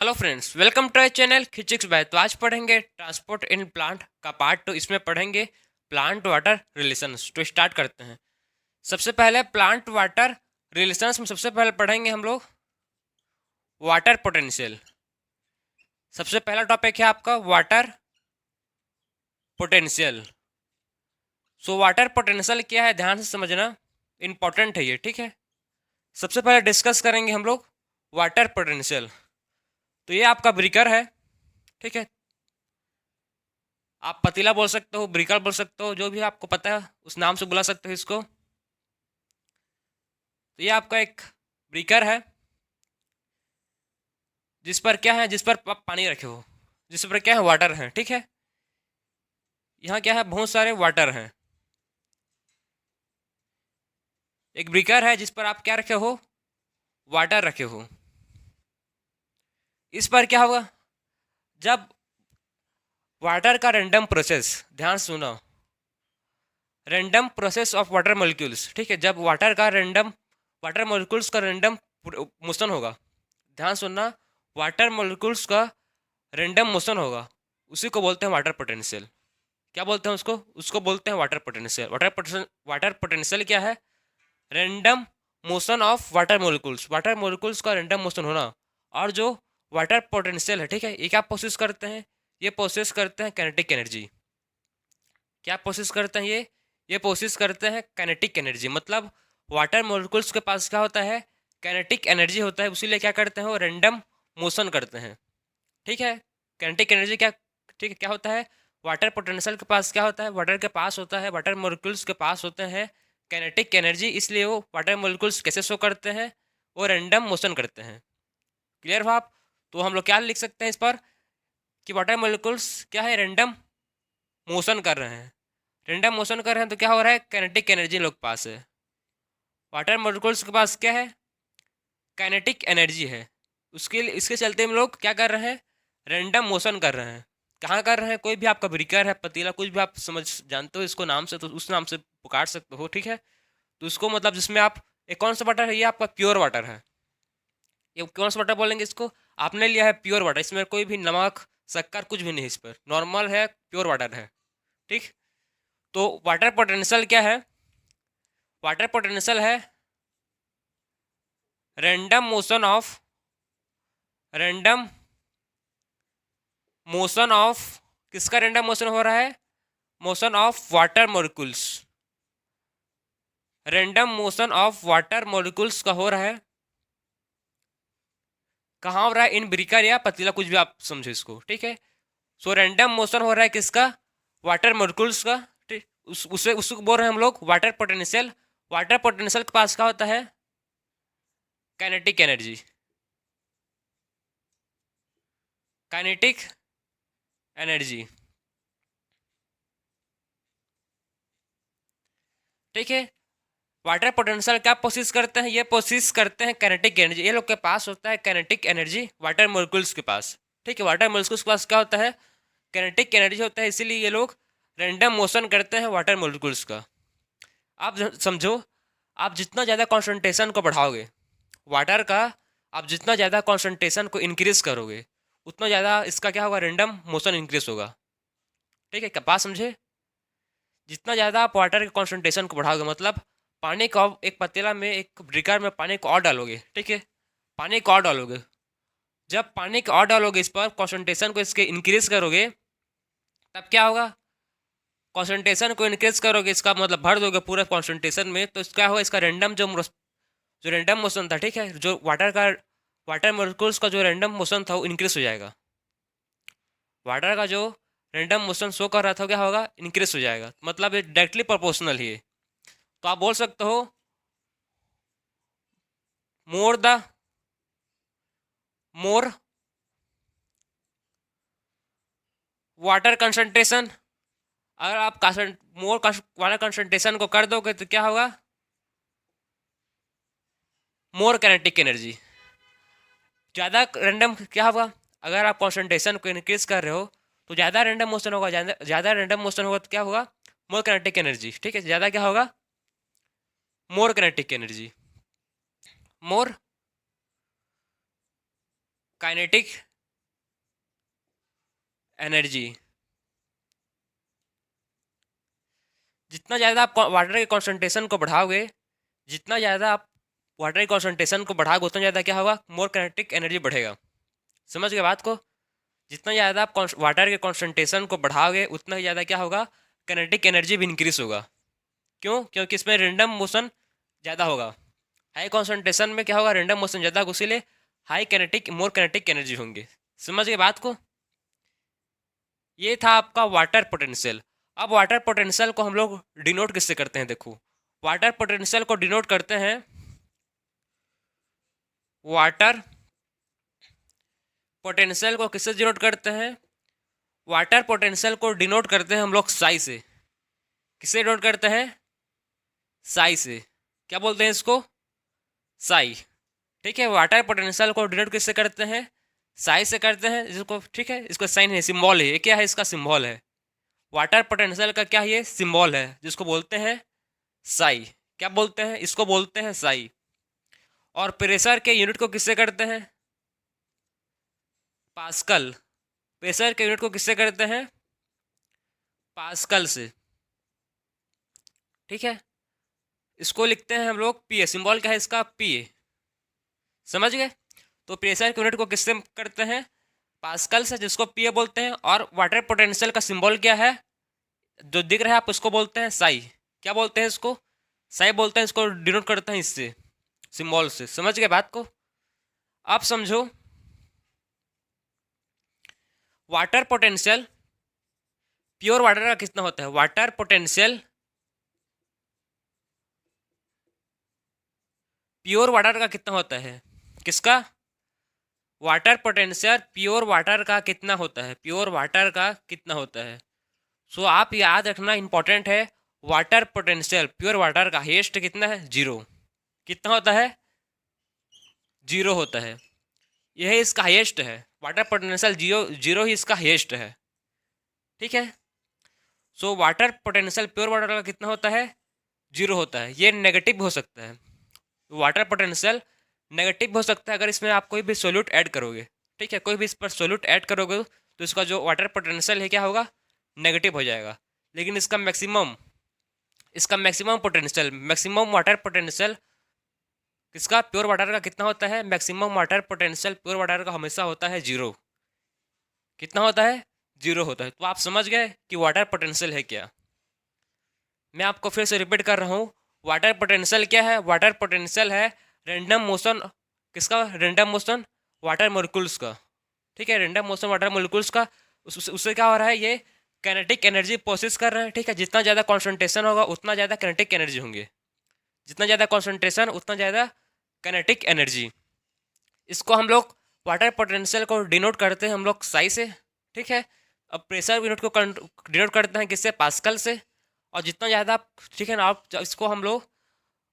Hello friends, welcome to channel खिचिक्स बाय। तो आज पढ़ेंगे ट्रांसपोर्ट इन प्लांट का पार्ट 2। इसमें पढ़ेंगे प्लांट वाटर रिलेशंस। तो स्टार्ट करते हैं। सबसे पहले प्लांट वाटर रिलेशंस में सबसे पहले पढ़ेंगे हम लोग वाटर पोटेंशियल। सबसे पहला टॉपिक है आपका water potential. So water potential क्या है, ध्यान से समझना, इंपॉर्टेंट है ये, ठीक है। सबसे पहले डिस्कस करेंगे हम लोग वाटर पोटेंशियल। तो ये आपका ब्रिकर है, ठीक है। आप पतीला बोल सकते हो, ब्रिकर बोल सकते हो, जो भी आपको पता है उस नाम से बुला सकते हो इसको। तो ये आपका एक ब्रिकर है जिस पर क्या है, जिस पर आप पानी रखे हो, जिस पर क्या है, वाटर है, ठीक है। यहाँ क्या है, बहुत सारे वाटर हैं। एक ब्रिकर है जिस पर आप क्या रखे हो, वाटर रखे हो। इस पर क्या होगा, जब वाटर का रैंडम प्रोसेस, ध्यान सुनो, random process of water molecules, ठीक है। जब वाटर मोलिक्यूल्स का रैंडम मोशन होगा, ध्यान सुनना, वाटर मोलिक्यूल्स का रैंडम मोशन होगा, उसी को बोलते हैं वाटर पोटेंशियल। क्या बोलते हैं उसको, उसको बोलते हैं वाटर पोटेंशियल। वाटर पोटेंशियल क्या है, random motion of water molecules का रैंडम मोशन होना। और जो वाटर पोटेंशियल है, ठीक है, ये क्या प्रोसेस करते हैं, ये प्रोसेस करते हैं काइनेटिक एनर्जी। क्या प्रोसेस करते हैं ये प्रोसेस करते हैं काइनेटिक एनर्जी। मतलब वाटर मोलिक्यूल्स के पास क्या होता है, काइनेटिक एनर्जी होता है, उसीलिए क्या करते हैं, वो रैंडम मोशन करते हैं, ठीक है। काइनेटिक एनर्जी क्या, ठीक है, क्या होता है, वाटर पोटेंशियल के पास क्या होता है, वाटर के पास होता है, वाटर मोलिक्यूल्स के पास होते हैं काइनेटिक एनर्जी। इसलिए वो वाटर मोलिक्यूल्स कैसे शो करते हैं, वो रैंडम मोशन करते हैं। क्लियर हुआ आप। तो हम लोग क्या लिख सकते हैं इस पर कि वाटर मोलिक्यूल्स क्या है, रैंडम मोशन कर रहे हैं। रैंडम मोशन कर रहे हैं तो क्या हो रहा है, काइनेटिक एनर्जी लोग के पास है। वाटर मोलिक्यूल्स के पास क्या है, काइनेटिक एनर्जी है। उसके लिए इसके चलते हम लोग क्या कर रहे हैं, रैंडम मोशन कर रहे हैं। कहाँ कर रहे हैं, कोई भी आपका ब्रिकर है, पतीला, कुछ भी आप समझ जानते हो इसको नाम से, तो उस नाम से पुकार सकते हो, ठीक है। तो उसको मतलब जिसमें आप, एक कौन सा वाटर है, ये आपका प्योर वाटर है। ये कौन सा वाटर बोलेंगे इसको, आपने लिया है प्योर वाटर, इसमें कोई भी नमक शक्कर कुछ भी नहीं, इस पर नॉर्मल है, प्योर वाटर है, ठीक। तो वाटर पोटेंशियल क्या है, वाटर पोटेंशियल है random motion of, random motion of, किसका रैंडम मोशन हो रहा है, motion of water molecules. Random motion of water molecules का हो रहा है, कहाँ हो रहा है, इन ब्रिकर या पतीला, कुछ भी आप समझो इसको, ठीक है। सो रैंडम मोशन हो रहा है किसका, वाटर मॉलिक्यूल्स का, ठीक। उसे उसको बोल रहे हैं हम लोग वाटर पोटेंशियल। वाटर पोटेंशियल के पास क्या होता है, काइनेटिक एनर्जी, काइनेटिक एनर्जी, ठीक है। वाटर पोटेंशियल क्या प्रोसेस करते हैं, ये प्रोसेस करते हैं काइनेटिक एनर्जी। ये लोग के पास होता है काइनेटिक एनर्जी, वाटर मोलिक्यूल्स के पास, ठीक है। वाटर मोलिक्यूल्स के पास क्या होता है, काइनेटिक एनर्जी होता है, इसीलिए ये लोग रैंडम मोशन करते हैं वाटर मोलिक्यूल्स का। आप समझो, आप जितना ज़्यादा कॉन्सेंट्रेशन को बढ़ाओगे वाटर का, आप जितना ज़्यादा कॉन्सेंट्रेशन को इंक्रीज करोगे, उतना ज़्यादा इसका क्या होगा, रैंडम मोशन इंक्रीज होगा, ठीक है। क्या बात समझे, जितना ज़्यादा आप वाटर के कॉन्सेंट्रेशन को बढ़ाओगे, मतलब पानी को एक पतीला में, एक ब्रिकर में पानी को और डालोगे, ठीक है, पानी को और डालोगे। जब पानी को और डालोगे, इस पर कॉन्सेंट्रेशन को इसके इंक्रीज करोगे, तब क्या होगा, कॉन्सेंट्रेशन को इंक्रीज करोगे, इसका मतलब भर दोगे पूरा कॉन्सेंट्रेशन में, तो क्या होगा, इसका रैंडम जो रैंडम मोशन था, ठीक है, जो वाटर मोलिक्यूल्स का जो रैंडम मोशन था वो इंक्रीज हो जाएगा। वाटर का जो रैंडम मोशन शो कर रहा था क्या होगा, इंक्रीज हो जाएगा। मतलब ये डायरेक्टली प्रोपोर्शनल ही है। तो आप बोल सकते हो more the more water concentration, अगर आप मोर वाटर कंसंट्रेशन को कर दोगे तो क्या होगा, मोर काइनेटिक एनर्जी, ज़्यादा रैंडम क्या होगा, अगर आप कंसंट्रेशन को इंक्रीज कर रहे हो तो ज़्यादा रैंडम मोशन होगा, ज़्यादा रैंडम मोशन होगा तो क्या होगा, मोर काइनेटिक एनर्जी, ठीक है। ज़्यादा क्या होगा, मोर काइनेटिक एनर्जी, मोर काइनेटिक एनर्जी। जितना ज़्यादा आप वाटर के कॉन्सेंट्रेशन को बढ़ाओगे, जितना ज़्यादा आप वाटर के कॉन्सेंट्रेशन को बढ़ाओगे उतना ज़्यादा क्या होगा, मोर काइनेटिक एनर्जी बढ़ेगा। समझ गए बात को? जितना ज़्यादा आप वाटर के कॉन्सेंट्रेशन को बढ़ाओगे उतना ही ज़्यादा क्या होगा, काइनेटिक एनर्जी भी इंक्रीज होगा। क्यों? क्योंकि इसमें रेंडम मोशन ज़्यादा होगा। हाई कॉन्सेंट्रेशन में क्या होगा, रेंडम मोशन ज़्यादा होगा, इसीलिए हाई काइनेटिक मोर काइनेटिक एनर्जी होंगे। समझ गए बात को? ये था आपका वाटर पोटेंशियल। अब वाटर पोटेंशियल को हम लोग डिनोट किससे करते हैं? देखो, वाटर पोटेंशियल को डिनोट करते हैं, वाटर पोटेंशियल को किससे डिनोट करते हैं? वाटर पोटेंशियल को डिनोट करते हैं हम लोग साई से। किससे डिनोट करते हैं? साई से। क्या बोलते हैं इसको? साई। ठीक है, वाटर पोटेंशियल को डिनोट किससे करते हैं? साई से करते हैं, जिसको ठीक है, इसका साइन है, सिंबल है। ये क्या है? इसका सिंबल है। वाटर पोटेंशियल का क्या, ये सिंबल है, जिसको बोलते हैं साई। क्या बोलते हैं? इसको बोलते हैं साई। और प्रेशर के यूनिट को किससे करते हैं? पास्कल। प्रेशर के यूनिट को किससे करते हैं? पास्कल से। ठीक है, इसको लिखते हैं हम लोग पी ए। सिंबल क्या है इसका? P A. समझ गए? तो प्रेशर के यूनिट को किससे करते हैं? पास्कल से, जिसको पी ए बोलते हैं। और वाटर पोटेंशियल का सिंबल क्या है जो दिख रहा है, आप उसको बोलते हैं साई। क्या बोलते हैं इसको? साई बोलते हैं। इसको डिनोट करते हैं इससे, सिंबल से। समझ गए बात को? आप समझो, वाटर पोटेंशियल प्योर वाटर का कितना होता है? वाटर पोटेंशियल प्योर वाटर का कितना होता है? किसका? वाटर पोटेंशियल प्योर वाटर का कितना होता है? प्योर वाटर का कितना होता है? सो आप याद रखना, इंपॉर्टेंट है। वाटर पोटेंशियल प्योर वाटर का हाईएस्ट कितना है? 0। कितना होता है? 0 होता है। यह इसका हाईएस्ट है। वाटर पोटेंशियल 0 ही इसका हाईएस्ट है। ठीक है, so water potential pure water का कितना होता है? 0 होता है। ये नेगेटिव भी हो सकता है। वाटर पोटेंशियल नेगेटिव भी हो सकता है अगर इसमें आप कोई भी सोल्यूट ऐड करोगे। ठीक है, कोई भी इस पर सोल्यूट ऐड करोगे तो इसका जो वाटर पोटेंशियल है क्या होगा? नेगेटिव हो जाएगा। लेकिन इसका maximum potential, maximum water potential किसका? प्योर वाटर का कितना होता है? Maximum water potential pure water का हमेशा होता है 0। कितना होता है? 0 होता है। तो आप समझ गए कि वाटर पोटेंशियल है क्या। मैं आपको फिर से रिपीट कर रहा हूँ, वाटर पोटेंशियल क्या है? वाटर पोटेंशियल है रेंडम मोशन। किसका? रेंडम मोशन वाटर मोलिक्यूल्स का। ठीक है, रेंडम मोशन वाटर मोलिक्यूल्स का। उससे क्या हो रहा है? ये काइनेटिक एनर्जी प्रोसेस कर रहे हैं। ठीक है, जितना ज़्यादा कॉन्सेंट्रेशन होगा उतना ज़्यादा काइनेटिक एनर्जी होंगे। जितना ज़्यादा कॉन्सेंट्रेशन उतना ज़्यादा काइनेटिक एनर्जी। इसको हम लोग वाटर पोटेंशियल को डिनोट करते हैं हम लोग साई से। ठीक है, अब प्रेशर यूनिट को डिनोट करते हैं किससे? पास्कल से। और जितना ज़्यादा, ठीक है ना, आप इसको हम लोग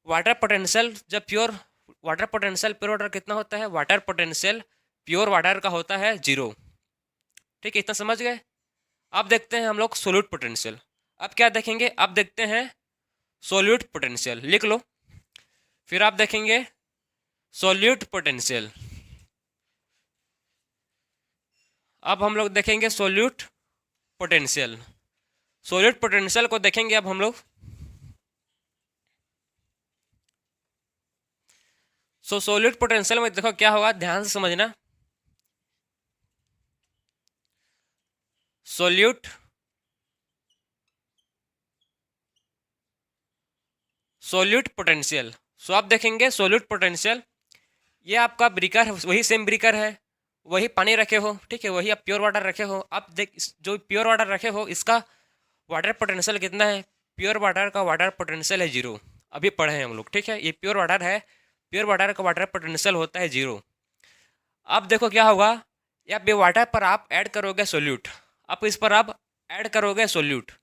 वाटर पोटेंशियल, जब pure water potential pure water कितना होता है? वाटर पोटेंशियल प्योर वाटर का होता है 0। ठीक है, इतना समझ गए? अब देखते हैं हम लोग सोल्यूट पोटेंशियल। अब क्या देखेंगे? अब देखते हैं सोल्यूट पोटेंशियल। लिख लो, फिर आप देखेंगे सोल्यूट पोटेंशियल। अब हम लोग देखेंगे सोल्यूट पोटेंशियल। सोल्यूट पोटेंशियल को देखेंगे अब हम लोग। सोल्यूट पोटेंशियल में देखो क्या होगा, ध्यान से समझना। Solute potential. सो आप देखेंगे सोल्यूट पोटेंशियल, ये आपका ब्रिकर है, वही सेम ब्रिकर है, वही पानी रखे हो। ठीक है, वही आप प्योर वाटर रखे हो। आप देख, जो प्योर वाटर रखे हो इसका वाटर पोटेंशियल कितना है? प्योर वाटर का वाटर पोटेंशियल है 0। अभी पढ़े हैं हम लोग। ठीक है, ये प्योर वाटर है, प्योर वाटर का वाटर पोटेंशियल होता है 0। अब देखो क्या होगा, या बे वाटर पर आप ऐड करोगे सोल्यूट। आप इस पर आप ऐड करोगे सोल्यूट।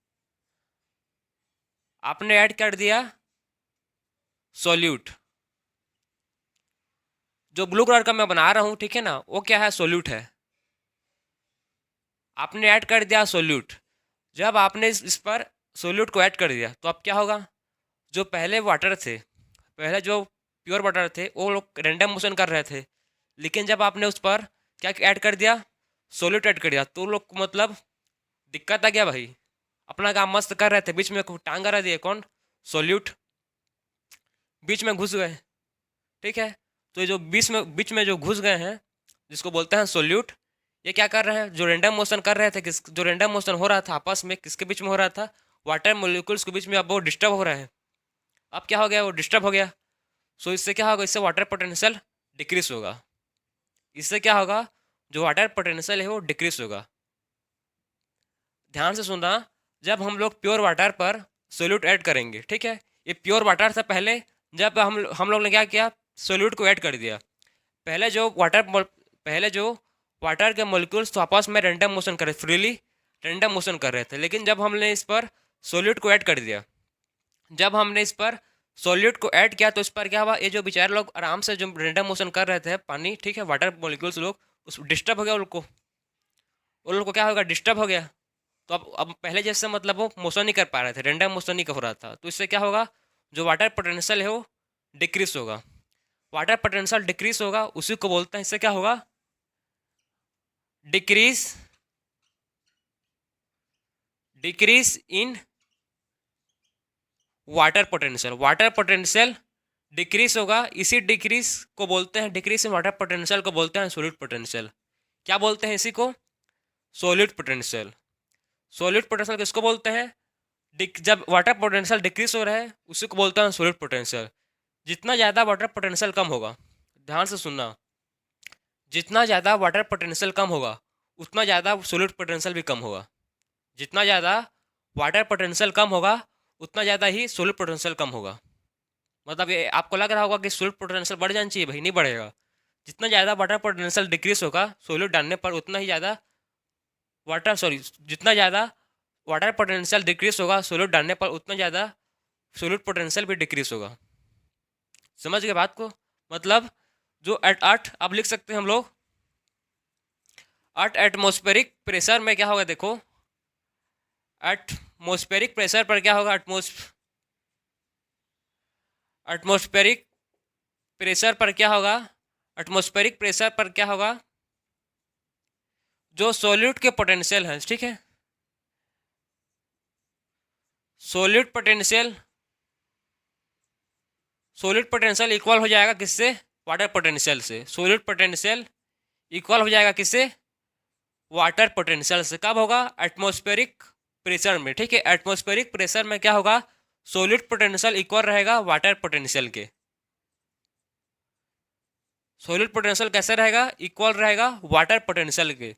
आपने ऐड कर दिया सोल्यूट, जो ब्लू कलर का मैं बना रहा हूँ, ठीक है ना, वो क्या है? सोल्यूट है। आपने ऐड कर दिया सोल्यूट। जब आपने इस पर सोल्यूट को ऐड कर दिया तो अब क्या होगा, जो पहले वाटर थे, पहले जो प्योर वाटर थे, वो लोग रैंडम मोशन कर रहे थे। लेकिन जब आपने उस पर क्या ऐड कर दिया? सोल्यूट ऐड कर दिया तो लोग को मतलब दिक्कत आ गया भाई। अपना काम मस्त कर रहे थे, बीच में टांग रहा दिया कौन? सोल्यूट। बीच में घुस गए, ठीक है। तो ये जो बीच में जो घुस गए हैं, जिसको बोलते हैं सोल्यूट, ये क्या कर रहे हैं? जो रेंडम मोशन कर रहे थे, जो रेंडम मोशन हो रहा था आपस में, किसके बीच में हो रहा था? वाटर मोलिक्यूल्स के बीच में। अब वो डिस्टर्ब हो रहा है। अब क्या हो गया? वो डिस्टर्ब हो गया। सो इससे क्या होगा? इससे वाटर पोटेंशियल डिक्रीज होगा। इससे क्या होगा? जो वाटर पोटेंशियल है वो डिक्रीज होगा। ध्यान से सुनना, जब हम लोग प्योर वाटर पर सोल्यूट ऐड करेंगे, ठीक है, ये प्योर वाटर था पहले। जब हम लोग ने क्या किया? सोल्यूट को ऐड कर दिया। पहले जो वाटर के मॉलिक्यूल्स तो आपस में रैंडम मोशन कर रहे, फ्रीली रैंडम मोशन कर रहे थे। लेकिन जब हमने इस पर सोल्यूट को ऐड कर दिया, जब हमने इस पर सोल्यूट को ऐड किया, तो इस पर क्या हुआ? ये जो बेचारे लोग आराम से जो रैंडम मोशन कर रहे थे, पानी, ठीक है, वाटर मॉलिक्यूल्स लोग, उस डिस्टर्ब हो गया। उन लोग को क्या होगा? डिस्टर्ब हो गया। तो अब पहले जैसे मतलब वो मोशन नहीं कर पा रहे थे, रैंडम मोशन नहीं हो रहा था। तो इससे क्या होगा? जो वाटर पोटेंशियल है वो डिक्रीज होगा। वाटर पोटेंशियल डिक्रीज होगा, उसी को बोलते हैं, इससे क्या होगा? Decrease decrease in water potential decrease होगा। इसी डिक्रीज को बोलते हैं, डिक्रीज इन वाटर पोटेंशियल को बोलते हैं सोल्यूट पोटेंशियल। क्या बोलते हैं इसी को? Solute potential. सोल्यूट पोटेंशियल किसको बोलते हैं? जब वाटर पोटेंशियल डिक्रीज हो रहा है, उसी को बोलते हैं सोल्यूट पोटेंशियल। जितना ज़्यादा वाटर पोटेंशियल कम होगा, ध्यान से सुनना, जितना ज़्यादा वाटर पोटेंशियल कम होगा, उतना ज़्यादा सोल्यूट पोटेंशियल भी कम होगा। जितना ज़्यादा वाटर पोटेंशियल कम होगा, उतना ज़्यादा ही सोल्यूट पोटेंशियल कम होगा। मतलब ये आपको लग रहा होगा कि सोल्यूट पोटेंशियल बढ़ जाना चाहिए, भाई नहीं बढ़ेगा। जितना ज़्यादा वाटर पोटेंशियल डिक्रीज होगा सोल्यूट डालने पर, उतना ही ज़्यादा जितना ज़्यादा वाटर पोटेंशियल डिक्रीज होगा सोल्यूट डालने पर, उतना ज़्यादा सोल्यूट पोटेंशियल भी डिक्रीज होगा। समझ गए बात को? मतलब जो एट आठ अब लिख सकते हैं हम लोग, एट एटमोस्फेरिक प्रेशर में क्या होगा? देखो, एटमोस्फेरिक प्रेशर पर क्या होगा? एटमोस्फेरिक प्रेशर पर क्या होगा? एटमोस्फेरिक प्रेशर पर क्या होगा? जो सॉल्यूट के पोटेंशियल है, ठीक है, सॉल्यूट पोटेंशियल इक्वल हो जाएगा किससे? वाटर पोटेंशियल से। सॉल्यूट पोटेंशियल इक्वल हो जाएगा किससे? वाटर पोटेंशियल से। कब होगा? एटमॉस्फेरिक प्रेशर में, ठीक है। एटमॉस्फेरिक प्रेशर में क्या होगा? सॉल्यूट पोटेंशियल इक्वल रहेगा वाटर पोटेंशियल के। सॉल्यूट पोटेंशियल कैसे रहेगा? इक्वल रहेगा वाटर पोटेंशियल के।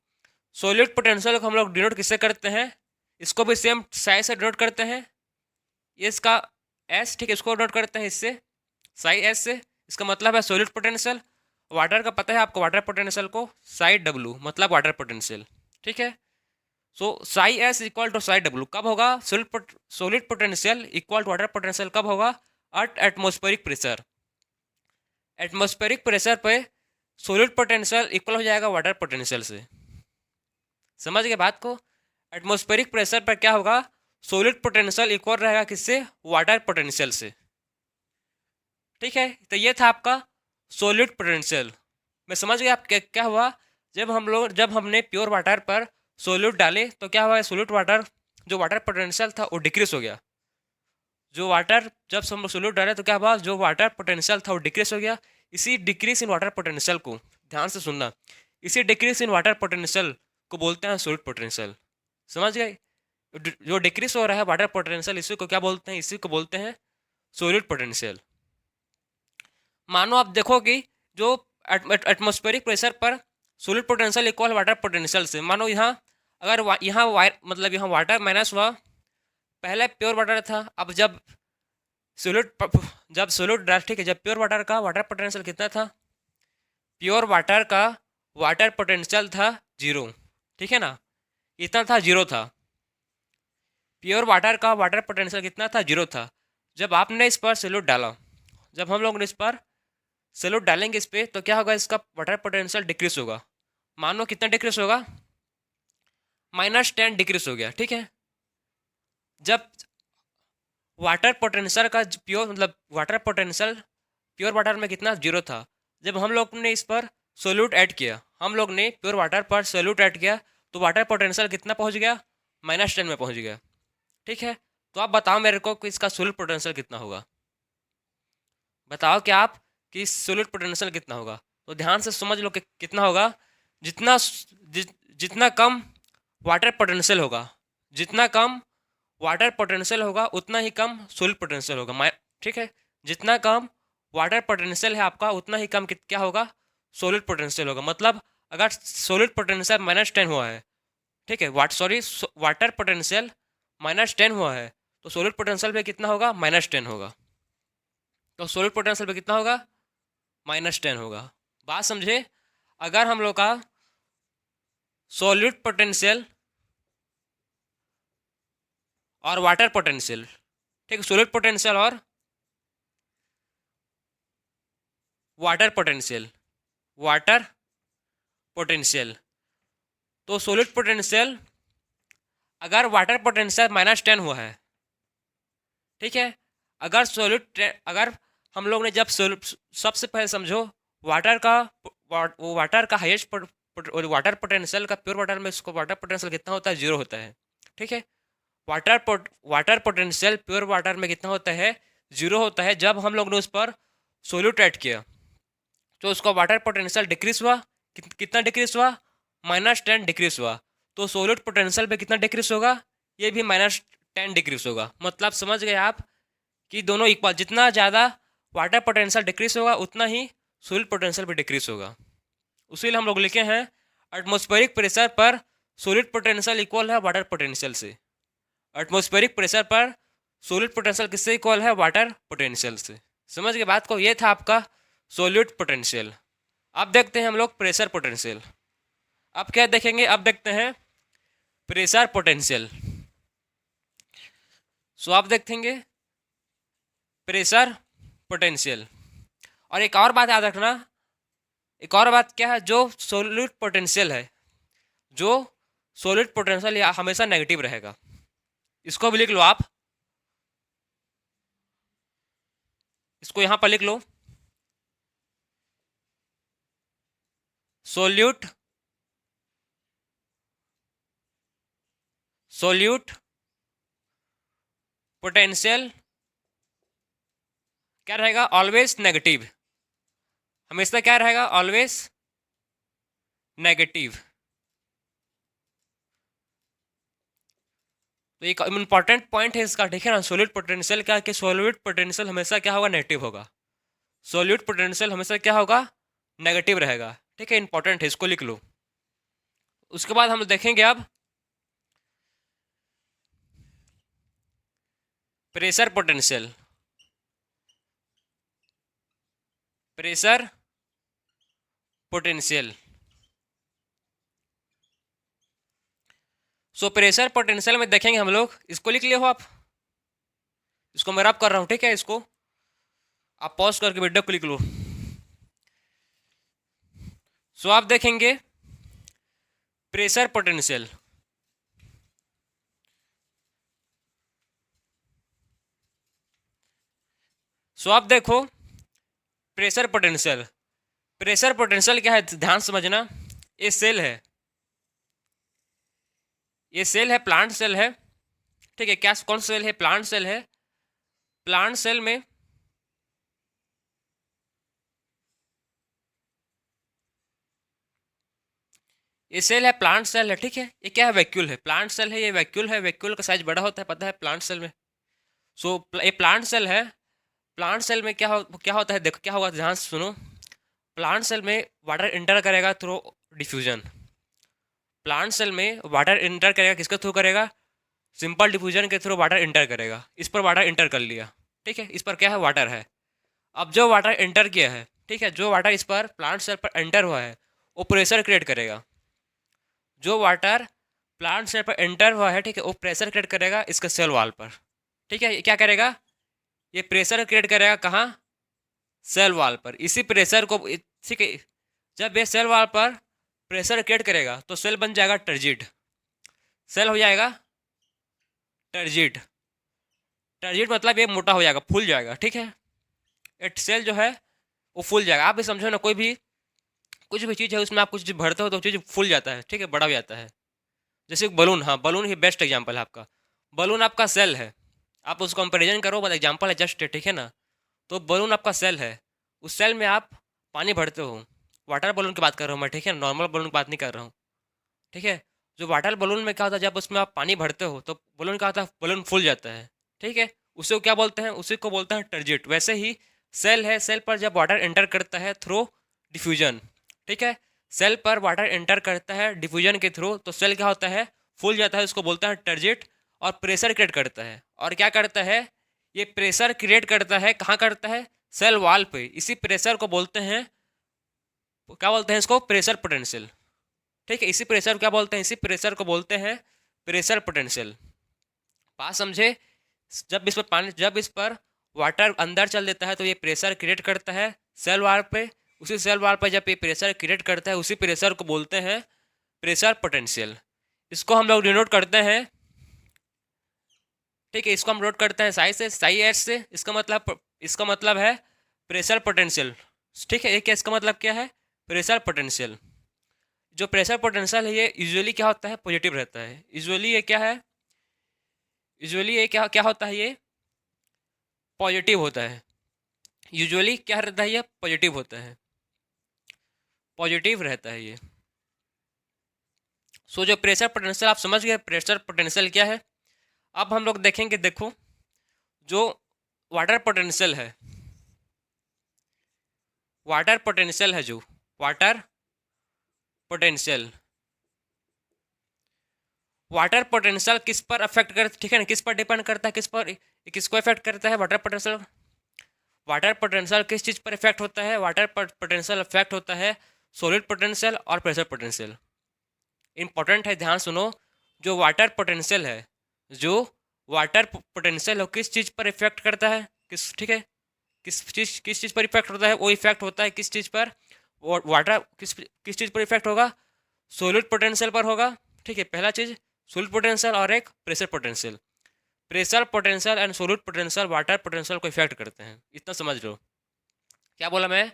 सॉल्यूट पोटेंशियल को हम लोग डिनोट किससे करते हैं? इसको भी सेम साई से डिनोट करते हैं। ये इसका एस, ठीक है, इसको डिनोट करते हैं इससे, साई एस से। इसका मतलब है सॉल्यूट पोटेंशियल। वाटर का पता है आपको, वाटर पोटेंशियल को साई डब्लू, मतलब वाटर पोटेंशियल, ठीक है। So psi S equal to psi W कब होगा? Solid potential equal to water potential कब होगा? At atmospheric pressure. Atmospheric pressure पे सॉलिड पोटेंशियल इक्वल हो जाएगा वाटर पोटेंशियल से। समझ गए बात को? एटमॉस्फेरिक प्रेशर पर क्या होगा? सॉलिड पोटेंशियल इक्वल रहेगा किससे? वाटर पोटेंशियल से, ठीक है। तो ये था आपका सॉलिड पोटेंशियल। मैं समझ गया आप क्या हुआ? जब हमने प्योर वाटर पर सोल्यूट डाले तो क्या हुआ? सोल्यूट वाटर, जो वाटर पोटेंशियल था वो डिक्रीज हो गया। जब हम सोल्यूट डाले तो क्या हुआ? जो वाटर पोटेंशियल था वो डिक्रीज हो गया। इसी डिक्रीज इन वाटर पोटेंशियल को, ध्यान से सुनना, इसी डिक्रीज इन वाटर पोटेंशियल को बोलते हैं सोल्यूट पोटेंशियल। समझ गए? जो डिक्रीज हो रहा है वाटर पोटेंशियल, इसी को क्या बोलते हैं? इसी को बोलते हैं सोल्यूट पोटेंशियल। मानो आप देखो कि जो एटमॉस्फेरिक प्रेशर पर solute potential equal water potential से, मानो यहाँ अगर यहाँ मतलब यहाँ वाटर माइनस हुआ, पहले प्योर वाटर था, अब जब सोल्यूट ठीक है, जब प्योर वाटर का वाटर पोटेंशियल कितना था? प्योर वाटर का वाटर पोटेंशियल था 0, ठीक है ना, इतना था, 0 था। प्योर वाटर का वाटर पोटेंशियल कितना था? 0 था। जब आपने इस पर सोल्यूट डाला, जब हम लोग ने इस पर सोल्यूट डालेंगे इस पर, तो क्या होगा? इसका वाटर पोटेंशियल डिक्रीज होगा। मानो कितना डिक्रीज होगा? -10 डिक्रीज हो गया, ठीक है। जब वाटर पोटेंशियल का प्योर मतलब वाटर पोटेंशियल प्योर वाटर में कितना? 0 था। जब हम लोग ने इस पर सोल्यूट ऐड किया, हम लोग ने प्योर वाटर पर सोल्यूट ऐड किया तो वाटर पोटेंशियल कितना पहुंच गया, -10 में पहुंच गया। ठीक है, तो आप बताओ मेरे को कि इसका सोल्यूट पोटेंशियल कितना होगा। बताओ कि आप कि सोल्यूट पोटेंशियल कितना होगा। तो ध्यान से समझ लो कि कितना होगा। जितना जितना कम वाटर पोटेंशियल होगा, जितना कम वाटर पोटेंशियल होगा उतना ही कम सोल्यूट पोटेंशियल होगा। ठीक है, जितना कम वाटर पोटेंशियल है आपका उतना ही कम क्या होगा, सोल्यूट पोटेंशियल होगा। मतलब अगर सोल्यूट पोटेंशियल -10 हुआ है, ठीक है, वाटर पोटेंशियल -10 हुआ है तो सोल्यूट पोटेंशियल पे कितना होगा, -10 होगा। तो सोल्यूट पोटेंशियल पे कितना होगा, -10 होगा। बात समझे। अगर हम लोग का सोल्यूट पोटेंशियल और वाटर पोटेंशियल, ठीक है, सोल्यूट पोटेंशियल और वाटर पोटेंशियल, वाटर पोटेंशियल, तो सोल्यूट पोटेंशियल अगर वाटर पोटेंशियल -10 हुआ है, ठीक है, अगर हम लोग ने जब सबसे पहले समझो वाटर का वाटर का हाईएस्ट वाटर पोटेंशियल का प्योर वाटर में उसको वाटर पोटेंशियल कितना होता है, 0 होता है। ठीक है, वाटर पोटेंशियल प्योर वाटर में कितना होता है, 0 होता है। जब हम लोग ने उस पर सोल्यूट ऐड किया तो उसका वाटर पोटेंशियल डिक्रीज हुआ। कितना डिक्रीज हुआ, -10 डिक्रीज हुआ। तो सोल्यूट पोटेंशियल पे कितना डिक्रीज होगा, ये भी -10 डिक्रीज होगा। मतलब समझ गए आप कि दोनों इक्वल, जितना ज़्यादा वाटर पोटेंशियल डिक्रीज होगा उतना ही सोल्यूट पोटेंशियल भी डिक्रीज होगा। उसीलिए हम लोग लिखे हैं एटमॉस्फेरिक प्रेशर पर सोल्यूट पोटेंशियल इक्वल है वाटर पोटेंशियल से। एटमॉस्फेरिक प्रेशर पर सोल्यूट पोटेंशियल किससे इक्वल है, वाटर पोटेंशियल से। समझ गए बात को। ये था आपका सोल्यूट पोटेंशियल। अब देखते हैं हम लोग प्रेशर पोटेंशियल। अब क्या देखेंगे, अब देखते हैं प्रेशर पोटेंशियल। सो आप देखेंगे प्रेशर पोटेंशियल। और एक और बात याद रखना, एक और बात क्या है, जो सोल्यूट पोटेंशियल है, जो सोल्यूट पोटेंशियल हमेशा नेगेटिव रहेगा। इसको भी लिख लो आप, इसको यहां पर लिख लो, सोल्यूट पोटेंशियल क्या रहेगा, ऑलवेज नेगेटिव। हमेशा क्या रहेगा, ऑलवेज नेगेटिव। तो एक इंपॉर्टेंट पॉइंट है इसका, ठीक है ना, सोल्यूट पोटेंशियल का, कि सोल्यूट पोटेंशियल हमेशा क्या होगा, नेगेटिव होगा। सोल्यूट पोटेंशियल हमेशा क्या होगा, नेगेटिव रहेगा। ठीक है, इंपॉर्टेंट है, इसको लिख लो। उसके बाद हम देखेंगे अब pressure potential. Pressure potential, so pressure potential में देखेंगे हम लोग, इसको लिख लिए हो आप, इसको मैं रब कर रहा हूं, ठीक है, इसको आप पॉज करके वीडियो को लिख लो। सो आप देखेंगे प्रेशर पोटेंशियल। सो आप देखो प्रेशर पोटेंशियल। प्रेशर पोटेंशियल क्या है, ध्यान समझना। ये सेल है, ये सेल है, प्लांट सेल है। ठीक है, क्या कौन सा सेल है, प्लांट सेल है। प्लांट सेल में ये सेल है, प्लांट सेल है। ठीक है, ये क्या है, वैक्यूल है। प्लांट सेल है, ये वैक्यूल है। वैक्यूल का साइज बड़ा होता है, पता है, प्लांट सेल में। सो ये प्लांट सेल है। प्लांट सेल में क्या होता है, देखो क्या होगा, ध्यान से सुनो। प्लांट सेल में वाटर इंटर करेगा थ्रू डिफ्यूजन। प्लांट सेल में वाटर इंटर करेगा, किसके थ्रू करेगा, सिंपल डिफ्यूजन के थ्रू वाटर इंटर करेगा। इस पर वाटर इंटर कर लिया, ठीक है, इस पर क्या है, वाटर है। अब जो वाटर इंटर किया है, ठीक है, जो वाटर इस पर प्लांट सेल पर एंटर हुआ है वो प्रेशर क्रिएट करेगा। जो वाटर प्लांट सेल पर एंटर हुआ है, ठीक है, वो प्रेशर क्रिएट करेगा इसके सेल वॉल पर। ठीक है, ये क्या करेगा, ये प्रेशर क्रिएट करेगा कहाँ, सेल वॉल पर। इसी प्रेशर को, ठीक है, जब ये सेल वॉल पर प्रेशर क्रिएट करेगा तो सेल बन जाएगा टर्जिड। सेल हो जाएगा टर्जिड। टर्जिड मतलब ये मोटा हो जाएगा, फूल जाएगा। ठीक है, एक सेल जो है वो फूल जाएगा। आप भी समझो ना, कोई भी कुछ भी चीज़ है उसमें आप कुछ चीज़ भरते हो तो चीज़ फूल जाता है, ठीक है, बड़ा हो जाता है। जैसे बलून, हाँ बलून ही बेस्ट एग्जाम्पल है आपका। बलून आपका सेल है, आप उसको कंपेरिजन करो, बस एग्जाम्पल है जस्ट, ठीक है ना। तो बलून आपका सेल है, उस सेल में आप पानी भरते हो। वाटर बलून की बात कर रहा हूँ मैं, ठीक है, नॉर्मल बलून की बात नहीं कर रहा हूँ, ठीक है। जो वाटर बलून में क्या होता है, जब उसमें आप पानी भरते हो तो बलून क्या होता है, बलून फूल जाता है, ठीक है। उसे को क्या बोलते हैं, उसी को बोलते हैं टर्जिट। वैसे ही सेल है, सेल पर जब वाटर एंटर करता है थ्रू डिफ्यूजन, ठीक है, सेल पर वाटर एंटर करता है डिफ्यूजन के थ्रू, तो सेल क्या होता है, फूल जाता है, उसको बोलते हैं टर्जिट। और प्रेशर क्रिएट करता है, और क्या करता है, ये प्रेशर क्रिएट करता है, कहाँ करता है, सेल वॉल पे। इसी प्रेशर को बोलते हैं, क्या बोलते हैं इसको, प्रेशर पोटेंशियल, ठीक है। इसी प्रेशर क्या बोलते हैं, इसी प्रेशर को बोलते हैं प्रेशर पोटेंशियल। बात समझे। जब इस पर वाटर अंदर चल देता है तो ये प्रेशर क्रिएट करता है सेल वाल पे। उसी सेल वाल पर जब ये प्रेशर क्रिएट करता है, उसी प्रेशर को बोलते हैं प्रेशर पोटेंशियल। इसको हम लोग डिनोट करते हैं, ठीक है, इसको हम नोट करते हैं साई से, साई एच से। इसका मतलब है प्रेशर पोटेंशियल, ठीक है। एक इसका मतलब क्या है, प्रेशर पोटेंशियल। जो प्रेशर पोटेंशियल है ये यूजुअली क्या होता है, पॉजिटिव रहता है। यूजुअली ये क्या है, यूजुअली ये क्या क्या होता है, ये पॉजिटिव होता है। यूजुअली क्या रहता है, ये पॉजिटिव होता है, पॉजिटिव रहता है ये। सो जो प्रेशर पोटेंशियल आप समझ गए, प्रेशर पोटेंशियल क्या है। अब हम लोग देखेंगे, देखो जो वाटर पोटेंशियल है, वाटर पोटेंशियल है, जो वाटर पोटेंशियल, वाटर पोटेंशियल किस पर अफेक्ट करता, ठीक है ना, किस पर डिपेंड करता है, किसको इफेक्ट करता है वाटर पोटेंशियल। वाटर पोटेंशियल किस चीज़ पर इफेक्ट होता है, वाटर पोटेंशियल इफेक्ट होता है सॉलिड पोटेंशियल और प्रेशर पोटेंशियल। इंपॉर्टेंट है, ध्यान सुनो। जो वाटर पोटेंशियल है, जो वाटर पोटेंशियल हो, किस चीज़ पर इफेक्ट करता है, ठीक है, किस चीज़ पर इफेक्ट होता है, वो इफेक्ट होता है किस चीज़ पर, वाटर किस चीज़ पर इफेक्ट होगा, सॉलिड पोटेंशियल पर होगा, ठीक है। पहला चीज़ सॉलिड पोटेंशियल और एक pressure potential. Pressure potential and solid potential water potential को इफेक्ट करते हैं, इतना समझ लो। क्या बोला मैं,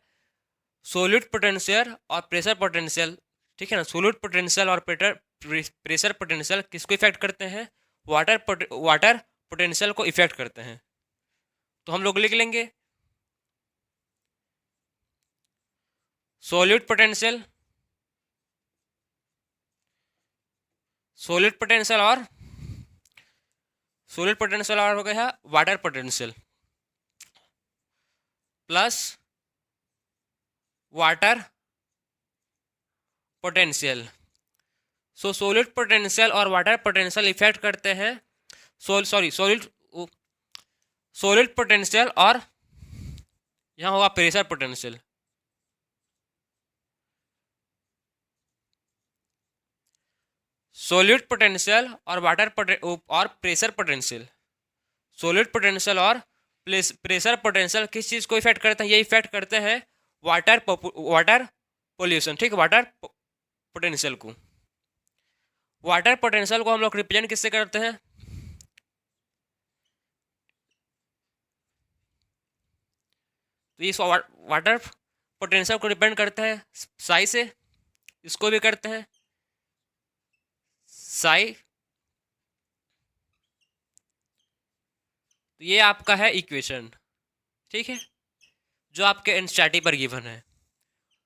सॉलिड पोटेंशियल और प्रेशर पोटेंशियल, ठीक है ना। सॉलिड पोटेंशियल और प्रेशर पोटेंशियल किसको इफेक्ट करते हैं, वाटर पोटेंशियल को इफेक्ट करते हैं। तो हम लोग लिख लेंगे सॉलिड पोटेंशियल, सॉलिड पोटेंशियल और सॉलिड पोटेंशियल और हो गया water potential plus water potential. सो सॉलिड पोटेंशियल और वाटर पोटेंशियल इफेक्ट करते हैं, सॉलिड पोटेंशियल और यहाँ होगा प्रेशर पोटेंशियल। सॉलिड पोटेंशियल और और प्रेशर पोटेंशियल, सॉलिड पोटेंशियल और प्रेशर पोटेंशियल किस चीज़ को इफेक्ट करते हैं, ये इफेक्ट करते हैं वाटर पोल्यूशन, ठीक है, वाटर पोटेंशियल को। वाटर पोटेंशियल को हम लोग रिप्रेजेंट किससे करते हैं, तो इस वाटर पोटेंशियल को रिप्रेजेंट करते हैं साई से, इसको भी करते हैं साई। तो ये आपका है इक्वेशन, ठीक है, जो आपके एनसीईआरटी पर गिवन है,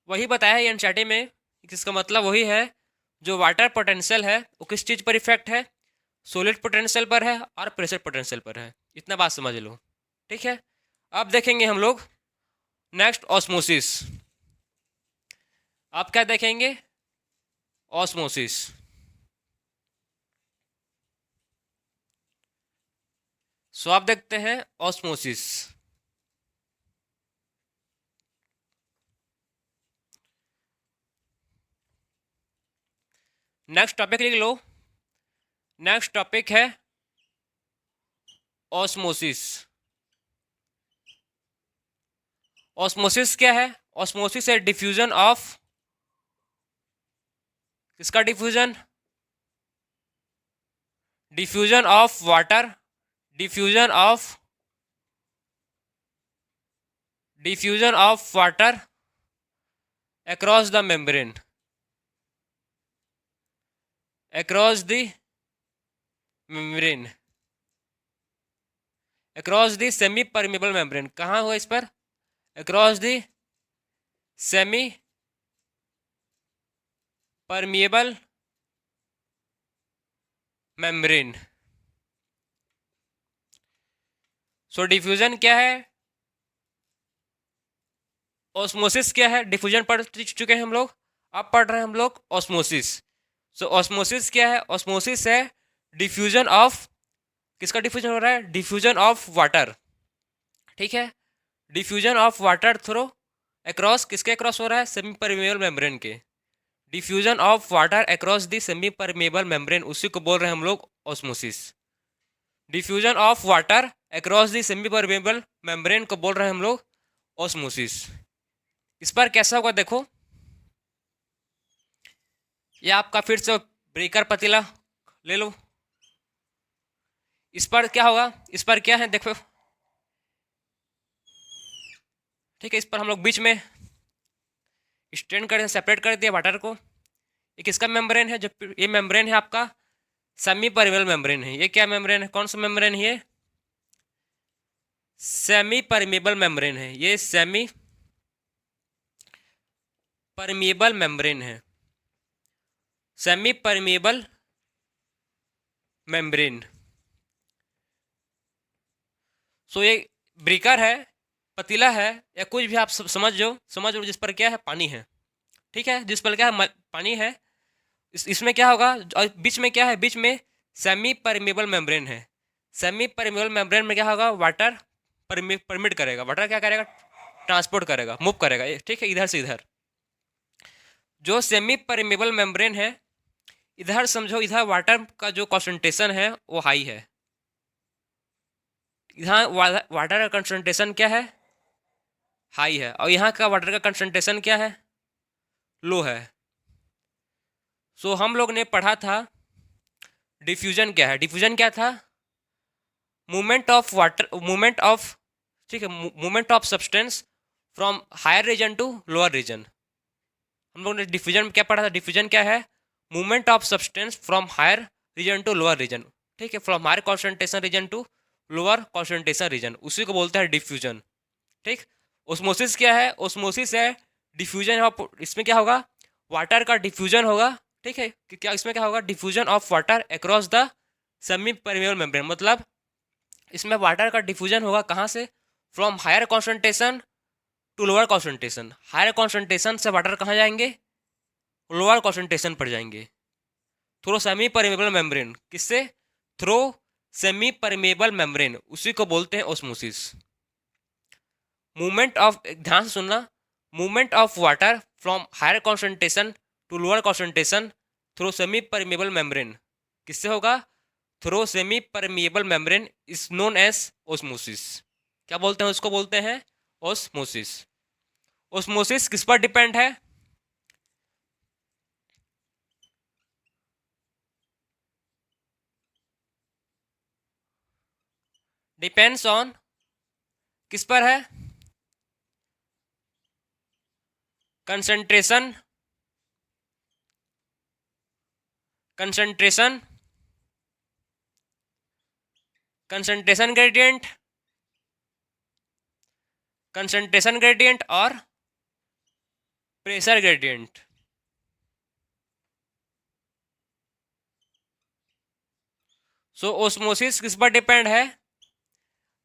वही बताया है एनसीईआरटी में। इसका मतलब वही है, जो वाटर पोटेंशियल है वो किस चीज़ पर इफेक्ट है, सॉलिड पोटेंशियल पर है और प्रेशर पोटेंशियल पर है। इतना बात समझ लो, ठीक है। अब देखेंगे हम लोग नेक्स्ट ऑस्मोसिस। आप क्या देखेंगे, ऑस्मोसिस। सो आप देखते हैं ऑस्मोसिस। नेक्स्ट टॉपिक लिख लो, नेक्स्ट टॉपिक है ऑस्मोसिस। ऑस्मोसिस क्या है, ऑस्मोसिस है डिफ्यूजन ऑफ, किसका diffusion, diffusion of water, diffusion of diffusion of water across the membrane, across the membrane, across the semi permeable membrane. कहाँ हुआ इस पर? across the semi permeable membrane. So diffusion क्या है, ऑस्मोसिस क्या है? डिफ्यूजन पढ़ चुके हैं हम लोग, अब पढ़ रहे हैं हम लोग ऑस्मोसिस. सो ऑस्मोसिस क्या है? ऑस्मोसिस है डिफ्यूजन ऑफ, किसका डिफ्यूजन हो रहा है? Diffusion of water. ठीक है, diffusion of water through across, किसके अक्रॉस हो रहा है? सेमी परमेबल मेम्ब्रेन के. Diffusion of water across the semi permeable membrane, उसी को बोल रहे हैं हम लोग osmosis. Diffusion of water across the semi permeable membrane को बोल रहे हैं हम लोग ऑस्मोसिस. इस पर कैसा होगा देखो, ये आपका फिर से ब्रेकर पतीला ले लो. इस पर क्या होगा? इस पर क्या है देखो, ठीक है, इस पर हम लोग बीच में स्ट्रेन कर सेपरेट कर दिया वाटर को. ये किसका मेम्ब्रेन है? जो ये मेम्ब्रेन है आपका सेमी परमेबल मेम्ब्रेन है. ये क्या मेम्ब्रेन है? कौन सा मेम्ब्रेन है? ये सेमी परमेबल मेम्ब्रेन है. ये सेमी परमेबल मेम्ब्रेन है, सेमी परमेबल मेम्ब्रेन. सो ये ब्रेकर है, पतीला है, या कुछ भी आप समझ लो जिस पर क्या है? पानी है. ठीक है, जिस पर क्या है? पानी है. इसमें क्या होगा? और बीच में क्या है? बीच में सेमी परमेबल मेम्ब्रेन है. सेमी परमेबल मेम्ब्रेन में क्या होगा? वाटर परमिट करेगा. वाटर क्या करेगा? ट्रांसपोर्ट करेगा, मूव करेगा. ठीक है, इधर से इधर. जो सेमी परमेबल मेम्ब्रेन है, इधर समझो, इधर वाटर का जो कॉन्सेंट्रेशन है वो हाई है. इधर वाटर का कंसंट्रेशन क्या है? हाई है. और यहाँ का वाटर का कंसंट्रेशन क्या है? लो है. सो हम लोग ने पढ़ा था डिफ्यूजन क्या है. डिफ्यूजन क्या था? Movement of water, movement of, ठीक है, movement of substance from higher region to lower region. हम लोग ने डिफ्यूजन में क्या पढ़ा था? डिफ्यूजन क्या है? Movement of substance from higher region to lower region. ठीक है, from higher concentration region to lower concentration region, उसी को बोलते हैं डिफ्यूजन. ठीक. ओस्मोसिस क्या है? ओस्मोसिस है डिफ्यूजन ऑफ, इसमें क्या होगा? वाटर का डिफ्यूजन होगा. ठीक है, क्या इसमें क्या होगा? Diffusion of water across the semi permeable membrane. मतलब इसमें वाटर का डिफ्यूजन होगा कहाँ से? From higher concentration to lower concentration. Higher concentration से वाटर कहाँ जाएंगे? लोअर कॉन्सेंट्रेशन पर जाएंगे थ्रू सेमी परमेबल मेम्ब्रेन. किससे? थ्रू सेमी परमेबल मेम्ब्रेन, उसी को बोलते हैं ऑस्मोसिस. मूवमेंट ऑफ, ध्यान से सुनना, movement of water from higher concentration to lower concentration through semi permeable membrane किससे होगा? Through semi permeable membrane is known as osmosis. क्या बोलते हैं उसको? बोलते हैं ऑस्मोसिस. ऑस्मोसिस किस पर डिपेंड है? डिपेंड्स ऑन, किस पर है? Concentration, concentration, concentration gradient, concentration gradient और प्रेशर ग्रेडियंट. सो ऑस्मोसिस किस पर डिपेंड है?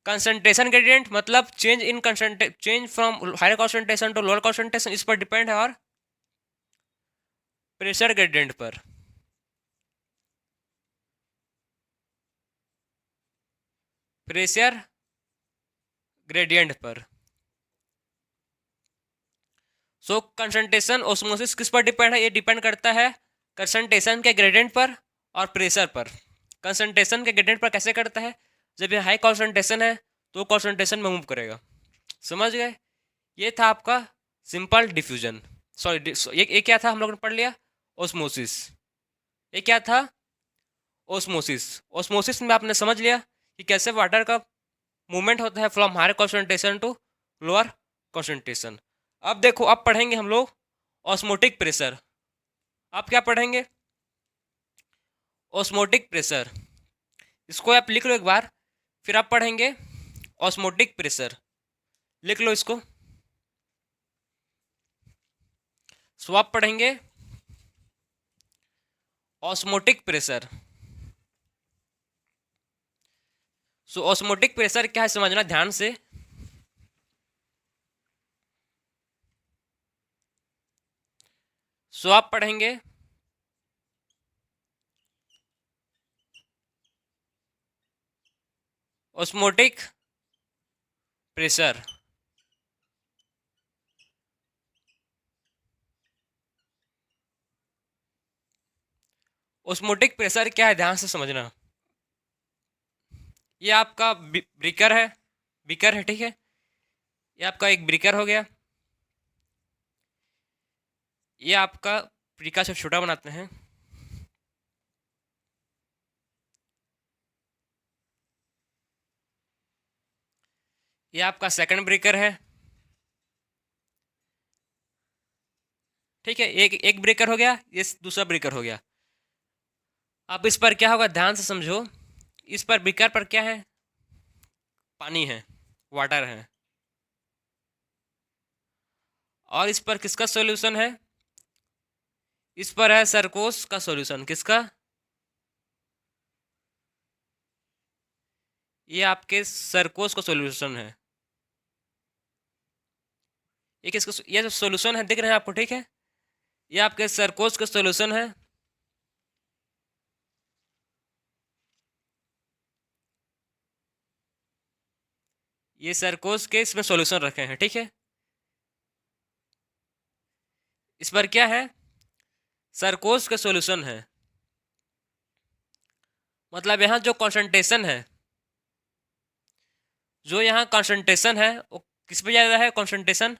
कंसंट्रेशन ग्रेडियंट, मतलब change in change from higher concentration to lower concentration, इस पर डिपेंड है. और प्रेशर ग्रेडियंट पर, प्रेशर ग्रेडियंट पर. सो कंसंट्रेशन ऑस्मोसिस किस पर डिपेंड है? ये डिपेंड करता है कंसंट्रेशन के ग्रेडियंट पर और प्रेशर पर. कंसंट्रेशन के ग्रेडियंट पर कैसे करता है? जब ये हाई कॉन्सेंट्रेशन है तो कॉन्सेंट्रेशन में मूव करेगा. समझ गए? ये था आपका सिंपल डिफ्यूजन. सॉरी, ये क्या था? हम लोगों ने पढ़ लिया ऑस्मोसिस. ये क्या था? ऑस्मोसिस. ऑस्मोसिस में आपने समझ लिया कि कैसे वाटर का मूवमेंट होता है from higher concentration to lower concentration. अब देखो, अब पढ़ेंगे हम लोग ऑस्मोटिक प्रेशर। आप क्या पढ़ेंगे? Osmotic pressure. इसको आप लिख लो एक बार, फिर आप पढ़ेंगे ऑस्मोटिक प्रेशर। लिख लो इसको। सो आप पढ़ेंगे ऑस्मोटिक प्रेशर। सो ऑस्मोटिक प्रेशर क्या है समझना ध्यान से। सो आप पढ़ेंगे ऑस्मोटिक प्रेशर। ऑस्मोटिक प्रेशर क्या है ध्यान से समझना। ये आपका ब्रेकर है, बीकर है, ठीक है। ये आपका एक ब्रेकर हो गया। ये आपका ब्रेकर से छोटा बनाते हैं। ये आपका सेकंड ब्रेकर है, ठीक है। एक एक ब्रेकर हो गया, ये दूसरा ब्रेकर हो गया। अब इस पर क्या होगा ध्यान से समझो। इस पर ब्रेकर पर क्या है? पानी है, वाटर है। और इस पर किसका सॉल्यूशन है? इस पर है सरकोस का सॉल्यूशन। किसका? ये आपके सरकोस का सॉल्यूशन है। ये किसका? ये जो सॉल्यूशन है दिख रहे हैं आपको, ठीक है। ये आपके सरकोस का सॉल्यूशन है। ये सरकोस के इसमें सॉल्यूशन रखे हैं, ठीक है। इस पर क्या है? सरकोस का सॉल्यूशन है। मतलब यहाँ जो कॉन्सेंट्रेशन है, जो यहाँ कॉन्सेंट्रेशन है वो किस पे ज़्यादा है? कॉन्सेंट्रेशन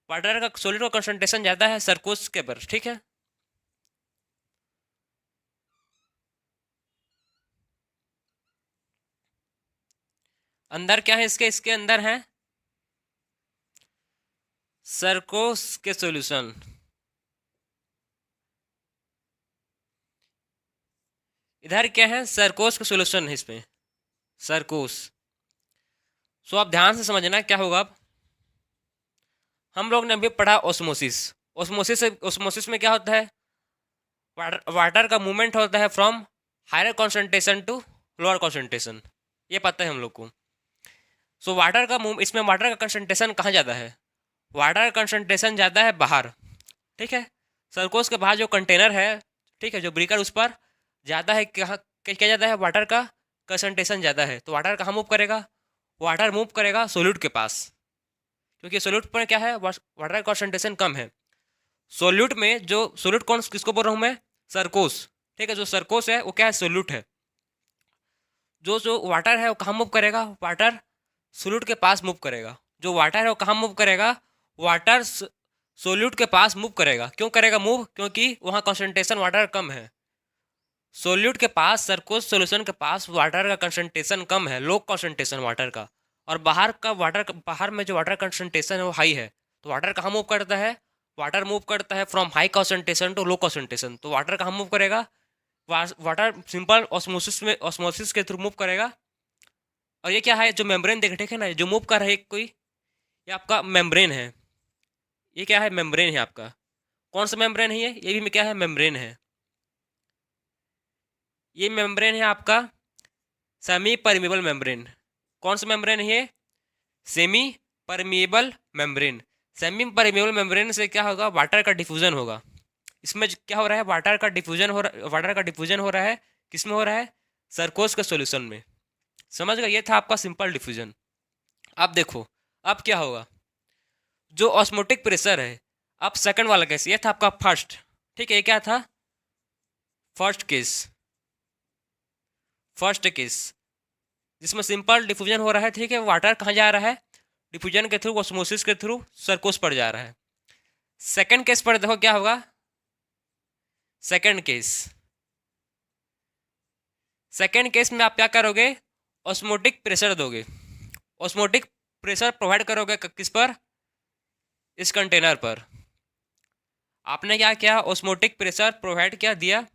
वाटर का सॉलिड का कॉन्सेंट्रेशन ज़्यादा है सरकोस के पर, ठीक है। अंदर क्या है इसके? इसके अंदर है सरकोस के सॉल्यूशन। इधर क्या है? सरकोस का सॉल्यूशन है इसमें, सरकोस। सो आप ध्यान से समझना क्या होगा। अब हम लोग ने अभी पढ़ा ऑस्मोसिस। ऑस्मोसिस में क्या होता है? वाटर का मूवमेंट होता है from higher concentration to lower concentration, ये पता है हम लोग को। सो वाटर का मूव, इसमें वाटर का कंसंट्रेशन कहाँ ज़्यादा है? वाटर कंसंट्रेशन ज़्यादा है बाहर, ठीक है। सरकोस के बाहर जो कंटेनर है, ठीक है, जो ब्रेकर, उस पर ज़्यादा है। कहाँ क्या ज़्यादा है? वाटर का कंसंट्रेशन ज़्यादा है। तो वाटर कहाँ मूव करेगा? वाटर मूव करेगा सोल्यूट के पास, क्योंकि सोल्यूट पर क्या है? वाटर का कंसंट्रेशन कम है। सोल्यूट में जो सोल्यूट, कौन किसको बोल रहा हूँ मैं? सरकोस, ठीक है। जो सरकोस है वो क्या है? सोल्यूट है। जो जो वाटर है वो कहाँ मूव करेगा? वाटर सोल्यूट के पास मूव करेगा। जो वाटर है वो कहाँ मूव करेगा? वाटर सोल्यूट के पास मूव करेगा। क्यों करेगा मूव? क्योंकि वहाँ कंसंट्रेशन वाटर कम है। सोल्यूट के पास, सरकोस सॉल्यूशन के पास वाटर का कंसंट्रेशन कम है, लो कंसंट्रेशन वाटर का। और बाहर का वाटर, बाहर में जो वाटर कंसंट्रेशन है वो हाई है। तो वाटर कहाँ मूव करता है? वाटर मूव करता है from high concentration to low concentration. तो वाटर कहाँ मूव करेगा? वाटर सिंपल ऑस्मोसिस में, ऑस्मोसिस के थ्रू मूव करेगा। और ये क्या है? जो मेम्ब्रेन देख, ठीक है ना, जो मूव कर रहा है कोई, ये आपका मेम्ब्रेन है। ये क्या है? मेम्ब्रेन है आपका। कौन सा मेम्ब्रेन है? ये भी क्या है? मेम्ब्रेन है। ये मेम्ब्रेन है आपका सेमी परमिएबल मेम्ब्रेन। कौन सा मेम्ब्रेन है ये? Semi permeable membrane. Semi permeable membrane से क्या होगा? वाटर का डिफ्यूजन होगा। इसमें क्या हो रहा है? वाटर का डिफ्यूजन हो रहा, वाटर का डिफ्यूजन हो रहा है। किसमें हो रहा है? सरकोस के सॉल्यूशन में। समझ गए? ये था आपका सिंपल डिफ्यूजन। अब देखो अब क्या होगा। जो ऑस्मोटिक प्रेशर है, अब सेकंड वाला केस, ये था आपका फर्स्ट, ठीक है। ये क्या था? First case. फर्स्ट केस जिसमें सिंपल डिफ्यूजन हो रहा है, ठीक है। वाटर कहाँ जा रहा है? डिफ्यूजन के थ्रू, ऑस्मोसिस के थ्रू सरकोस पर जा रहा है। सेकंड केस पर देखो क्या होगा। सेकंड केस, सेकंड केस में आप क्या करोगे? ऑस्मोटिक प्रेशर दोगे। ऑस्मोटिक प्रेशर प्रोवाइड करोगे किस पर? इस कंटेनर पर। आपने क्या किया, ऑस्मोटिक प्रेशर प्रोवाइड क्या दिया,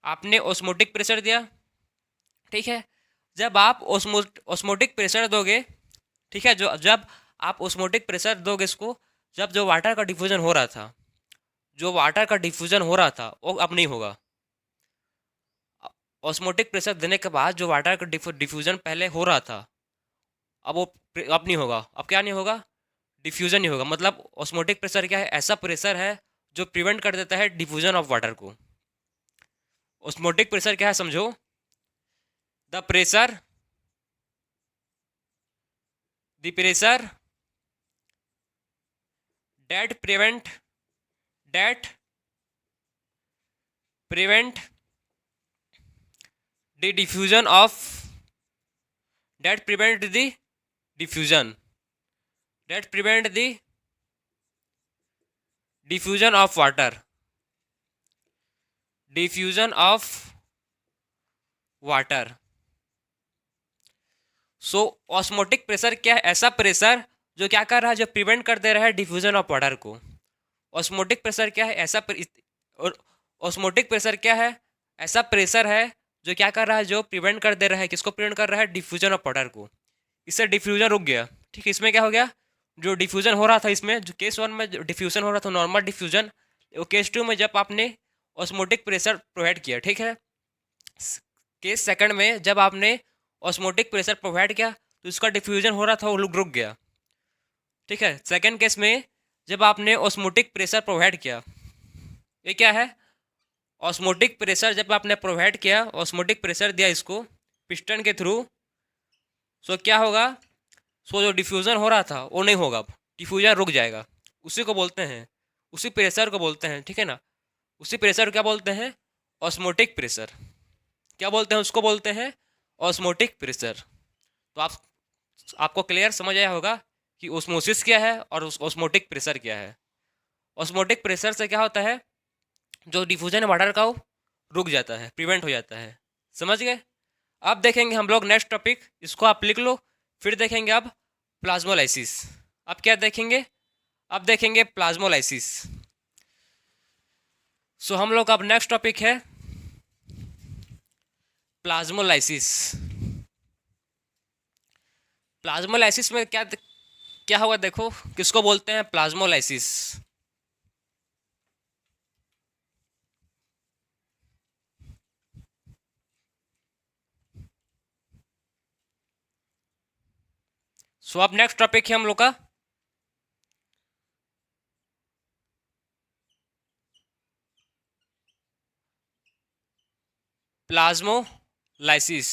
आपने ऑस्मोटिक प्रेशर दिया। ठीक है, जब आप ऑस्मोटिक प्रेशर दोगे, ठीक है, जो जब आप ऑस्मोटिक प्रेशर दोगे इसको, जब जो वाटर का डिफ्यूजन हो रहा था, जो वाटर का डिफ्यूजन हो रहा था वो अब नहीं होगा। ऑस्मोटिक प्रेशर देने के बाद जो वाटर का डिफ्यूजन पहले हो रहा था, अब वो अब नहीं होगा। अब क्या नहीं होगा, डिफ्यूजन नहीं होगा। मतलब ऑस्मोटिक प्रेशर क्या है, ऐसा प्रेशर है जो प्रिवेंट कर देता है डिफ्यूजन ऑफ वाटर को। ऑस्मोटिक प्रेशर क्या है समझो, the pressure that prevent the diffusion of that prevent the diffusion that prevent the diffusion of water. So osmotic pressure क्या है, ऐसा प्रेशर जो क्या कर रहा है, जो प्रिवेंट कर दे रहा है डिफ्यूजन ऑफ वाटर को। ऑस्मोटिक प्रेशर क्या है, ऐसा ऑस्मोटिक प्रेशर क्या है, ऐसा प्रेशर है जो क्या कर रहा है, जो प्रिवेंट कर दे रहा है, किसको प्रिवेंट कर रहा है, डिफ्यूजन ऑफ वाटर को। इससे डिफ्यूजन रुक गया। ठीक है, इसमें क्या हो गया, जो डिफ्यूजन हो रहा था, इसमें जो केस 1 में जो डिफ्यूजन हो रहा था नॉर्मल डिफ्यूजन, वो केस 2 में जब आपने ऑस्मोटिक प्रेशर प्रोवाइड किया, ठीक है, केस सेकंड में जब आपने ऑस्मोटिक प्रेशर प्रोवाइड किया तो इसका डिफ्यूजन हो रहा था वो रुक गया। ठीक है, सेकंड केस में जब आपने ऑस्मोटिक प्रेशर प्रोवाइड किया, ये क्या है, ऑस्मोटिक प्रेशर जब आपने प्रोवाइड किया, ऑस्मोटिक प्रेशर दिया इसको पिस्टन के थ्रू, सो क्या होगा, सो जो डिफ्यूज़न हो रहा था वो नहीं होगा, अब डिफ्यूजन रुक जाएगा। उसी को बोलते हैं, उसी प्रेशर को बोलते हैं, ठीक है ना, उसी प्रेशर को क्या बोलते हैं, ऑस्मोटिक प्रेशर। क्या बोलते हैं उसको, बोलते हैं ऑस्मोटिक प्रेशर। तो आपको क्लियर समझ आया होगा कि ओस्मोसिस क्या है और ऑस्मोटिक प्रेशर क्या है। ऑस्मोटिक प्रेशर से क्या होता है, जो डिफ्यूजन वाटर का वो रुक जाता है, प्रिवेंट हो जाता है। समझ गए। अब देखेंगे हम लोग नेक्स्ट टॉपिक, इसको आप लिख लो, फिर देखेंगे अब प्लाज्मोलाइसिस। अब क्या देखेंगे, अब देखेंगे प्लाज्मोलाइसिस। सो हम लोग का अब नेक्स्ट टॉपिक है प्लाज्मोलाइसिस। प्लाज्मोलाइसिस में क्या क्या होगा, देखो किसको बोलते हैं प्लाज्मोलाइसिस। सो अब नेक्स्ट टॉपिक है हम लोग का प्लाज्मोलाइसिस।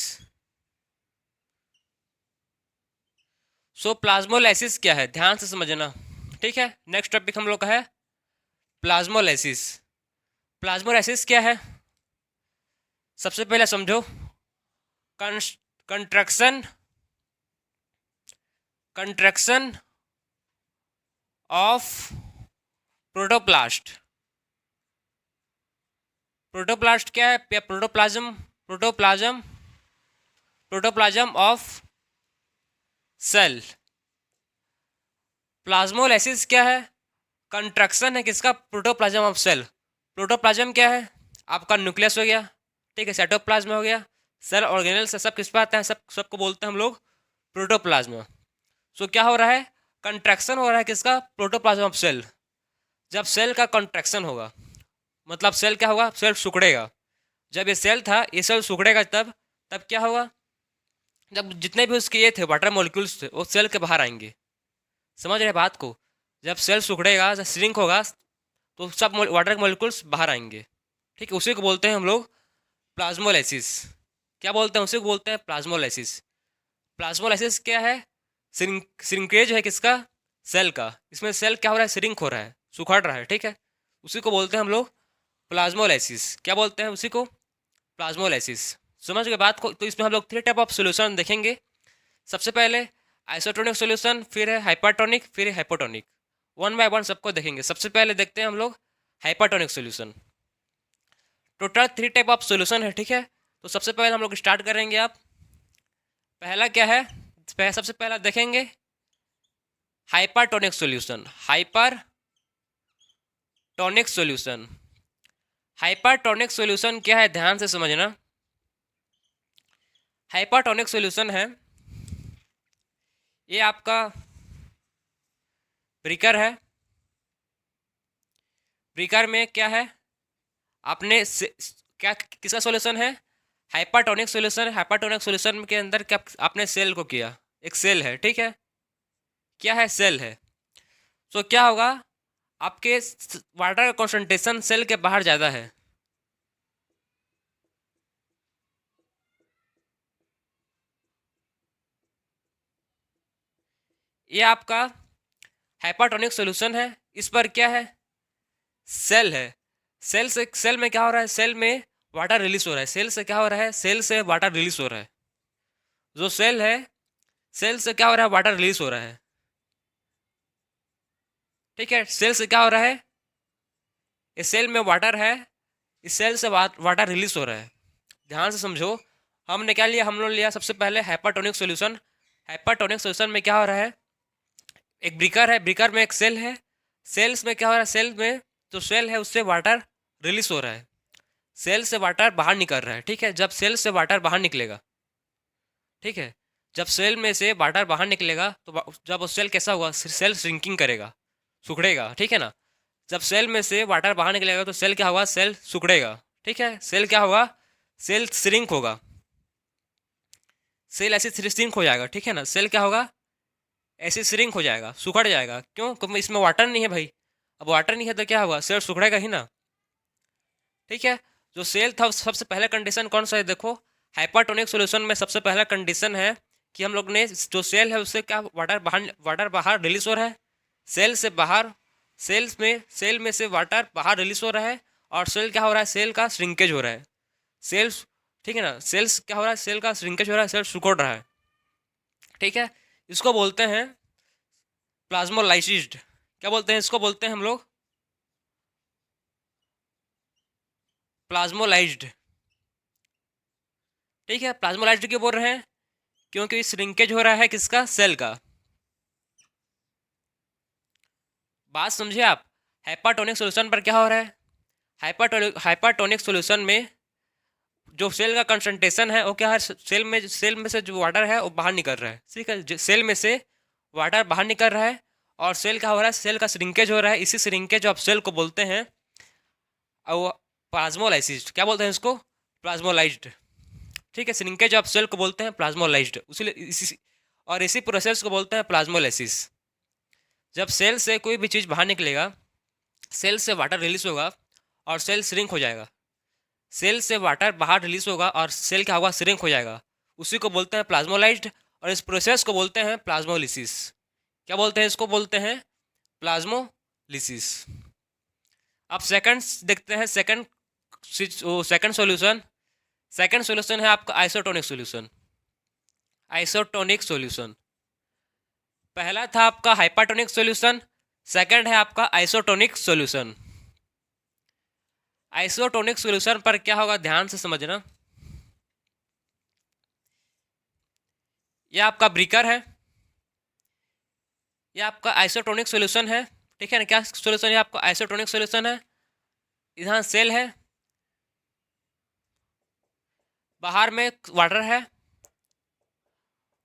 सो प्लाज्मोलाइसिस क्या है, ध्यान से समझना। ठीक है, नेक्स्ट टॉपिक हम लोग का है प्लाज्मोलाइसिस। प्लाज्मोलाइसिस क्या है, सबसे पहले समझो, contraction contraction of protoplast. Protoplast क्या है, protoplasm protoplasm protoplasm of cell. Plasmolysis क्या है, कंट्रक्शन है किसका, प्रोटोप्लाज्म ऑफ सेल। प्रोटोप्लाज्म क्या है, आपका न्यूक्लियस हो गया, ठीक है, साइटोप्लाज्म हो गया, सेल ऑर्गेनल से सब किस पे आते हैं, सबको बोलते हैं हम लोग प्रोटोप्लाज्म। सो क्या हो रहा है, कंट्रैक्शन हो रहा है किसका, प्रोटोप्लाज्म ऑफ सेल। जब सेल का कंट्रैक्शन होगा, मतलब सेल क्या होगा, सेल सिकुड़ेगा। जब ये सेल था, ये सेल सिकुड़ेगा, तब क्या होगा, जब जितने भी उसके ये थे वाटर मॉलिक्यूल्स थे वो सेल के बाहर आएंगे। समझ रहे बात को, जब सेल सिकुड़ेगा, जब श्रिंक होगा, तो सब वाटर मॉलिक्यूल्स बाहर आएंगे। ठीक है, उसी को बोलते हैं हम लोग प्लाज्मोलाइसिस। क्या बोलते हैं, उसी को बोलते हैं प्लाज्मोलाइसिस। प्लाज्मोलाइसिस क्या है, श्रिंकेज है किसका, सेल का। इसमें सेल क्या हो रहा है, श्रिंक हो रहा है, सुखड़ रहा है। ठीक है, उसी को बोलते हैं हम लोग प्लाज्मोलाइसिस। क्या बोलते हैं उसी को, प्लाज्मोलाइसिस। समझ गए बात को। तो इसमें हम लोग 3 टाइप ऑफ सोल्यूशन देखेंगे। सबसे पहले आइसोटोनिक सोल्यूशन, फिर है हाइपरटोनिक, फिर है हाइपोटोनिक। 1 बाय 1 सबको देखेंगे। सबसे पहले देखते हैं हम लोग hypertonic solution. Total 3 type of solution है, ठीक है। तो सबसे पहले हम लोग स्टार्ट करेंगे। आप पहला क्या है, सबसे पहला देखेंगे hypertonic solution, hypertonic solution, hypertonic solution क्या है, ध्यान से समझना। हाइपरटोनिक सॉल्यूशन है, ये आपका ब्रीकर है। ब्रीकर में क्या है, आपने क्या किसका सॉल्यूशन है, हाइपरटोनिक सॉल्यूशन। हाइपरटोनिक सॉल्यूशन के अंदर क्या आपने सेल को किया, एक सेल है, ठीक है, क्या है, सेल है। तो क्या होगा, आपके वाटर का कॉन्सेंट्रेशन सेल के बाहर ज़्यादा है। ये आपका हाइपरटोनिक सॉल्यूशन है, इस पर क्या है, सेल है। सेल में क्या हो रहा है, सेल में वाटर रिलीज हो रहा है। सेल से क्या हो रहा है, सेल से वाटर रिलीज हो रहा है। जो सेल है, सेल से क्या हो रहा है, वाटर रिलीज हो रहा है, ठीक है। सेल से क्या हो रहा है, इस सेल में वाटर है, इस सेल से वाटर रिलीज हो रहा है। ध्यान से समझो, हमने क्या लिया, हम लोग लिया सबसे पहले हाइपरटोनिक सॉल्यूशन। हाइपरटोनिक सॉल्यूशन में क्या हो रहा है, एक ब्रीकर है, ब्रीकर में एक सेल है। सेल्स में क्या हो रहा है, सेल में जो सेल है उससे वाटर रिलीज हो रहा है, सेल से वाटर बाहर निकल रहा है, ठीक है। जब सेल से वाटर बाहर निकलेगा, ठीक है, जब सेल में से वाटर बाहर निकलेगा तो जब वो सेल कैसा होगा, सेल श्रिंकिंग करेगा, सुखड़ेगा, ठीक है ना। जब सेल में से वाटर बाहर निकलेगा तो सेल क्या होगा, सेल सुखड़ेगा, ठीक है। सेल क्या होगा, सेल श्रिंक होगा, सेल ऐसे श्रिंक हो जाएगा, ठीक है ना। सेल क्या होगा, ऐसे श्रिंक हो जाएगा, सुखड़ जाएगा। क्यों, क्योंकि इसमें वाटर नहीं है भाई। अब वाटर नहीं है तो क्या होगा, सेल सुखड़ेगा ही ना, ठीक है। जो सेल था सबसे पहला कंडीशन कौन सा है, देखो हाइपरटोनिक सॉल्यूशन में सबसे पहला कंडीशन है कि हम लोग ने जो सेल है उससे क्या वाटर बाहर रिलीज हो रहा है, सेल से बाहर, सेल में से वाटर बाहर रिलीज हो रहा है। और सेल क्या हो रहा है, सेल का श्रिंकेज हो रहा है, सेल्स, ठीक है ना। सेल्स क्या हो रहा है, सेल का श्रिंकेज हो रहा है, सेल सिकुड़ रहा है, ठीक है। इसको बोलते हैं प्लाज्मोलाइसिस्ड। क्या बोलते हैं इसको, बोलते हैं हम लोग प्लाज्मोलाइज्ड, ठीक है। प्लाज्मोलाइज्ड क्यों बोल रहे हैं, क्योंकि श्रिंकेज हो रहा है किसका, सेल का। बात समझे आप। हाइपरटोनिक सॉल्यूशन पर क्या हो रहा है, हाइपरटोनिक सॉल्यूशन में जो सेल का कंसंट्रेशन है वो क्या है, सेल में से जो वाटर है वो बाहर निकल रहा है, ठीक है। सेल में से वाटर बाहर निकल रहा है और सेल क्या हो रहा है, सेल का श्रिंकेज हो रहा है। इसी श्रिंकेज ऑफ सेल को बोलते हैं और प्लाज्मोलाइसिस, क्या बोलते हैं इसको, प्लाज्मोलाइज्ड, ठीक है। श्रिंकेज ऑफ सेल को बोलते हैं प्लाज्मोलाइज्ड, इसी प्रोसेस को बोलते हैं प्लाज्मोलाइसिस। जब सेल से कोई भी चीज़ बाहर निकलेगा, सेल से वाटर रिलीज होगा और सेल श्रिंक हो जाएगा। सेल से वाटर बाहर रिलीज होगा और सेल क्या होगा, श्रिंक हो जाएगा, उसी को बोलते हैं प्लाज्मोलाइज्ड। और इस प्रोसेस को बोलते हैं प्लाज्मोलिसिस। क्या बोलते हैं इसको, बोलते हैं प्लाज्मोलिसिस। अब सेकंड देखते हैं, सेकंड सॉल्यूशन। सेकंड सॉल्यूशन है आपका आइसोटोनिक सॉल्यूशन। आइसोटोनिक सॉल्यूशन, पहला था आपका हाइपरटोनिक सॉल्यूशन, सेकंड है आपका आइसोटोनिक सॉल्यूशन। आइसोटोनिक सॉल्यूशन पर क्या होगा, ध्यान से समझना। यह आपका ब्रीकर है, यह आपका आइसोटोनिक सॉल्यूशन है, ठीक है ना। क्या सॉल्यूशन है आपका, आइसोटोनिक सॉल्यूशन है। यहाँ सेल है, बाहर में वाटर है,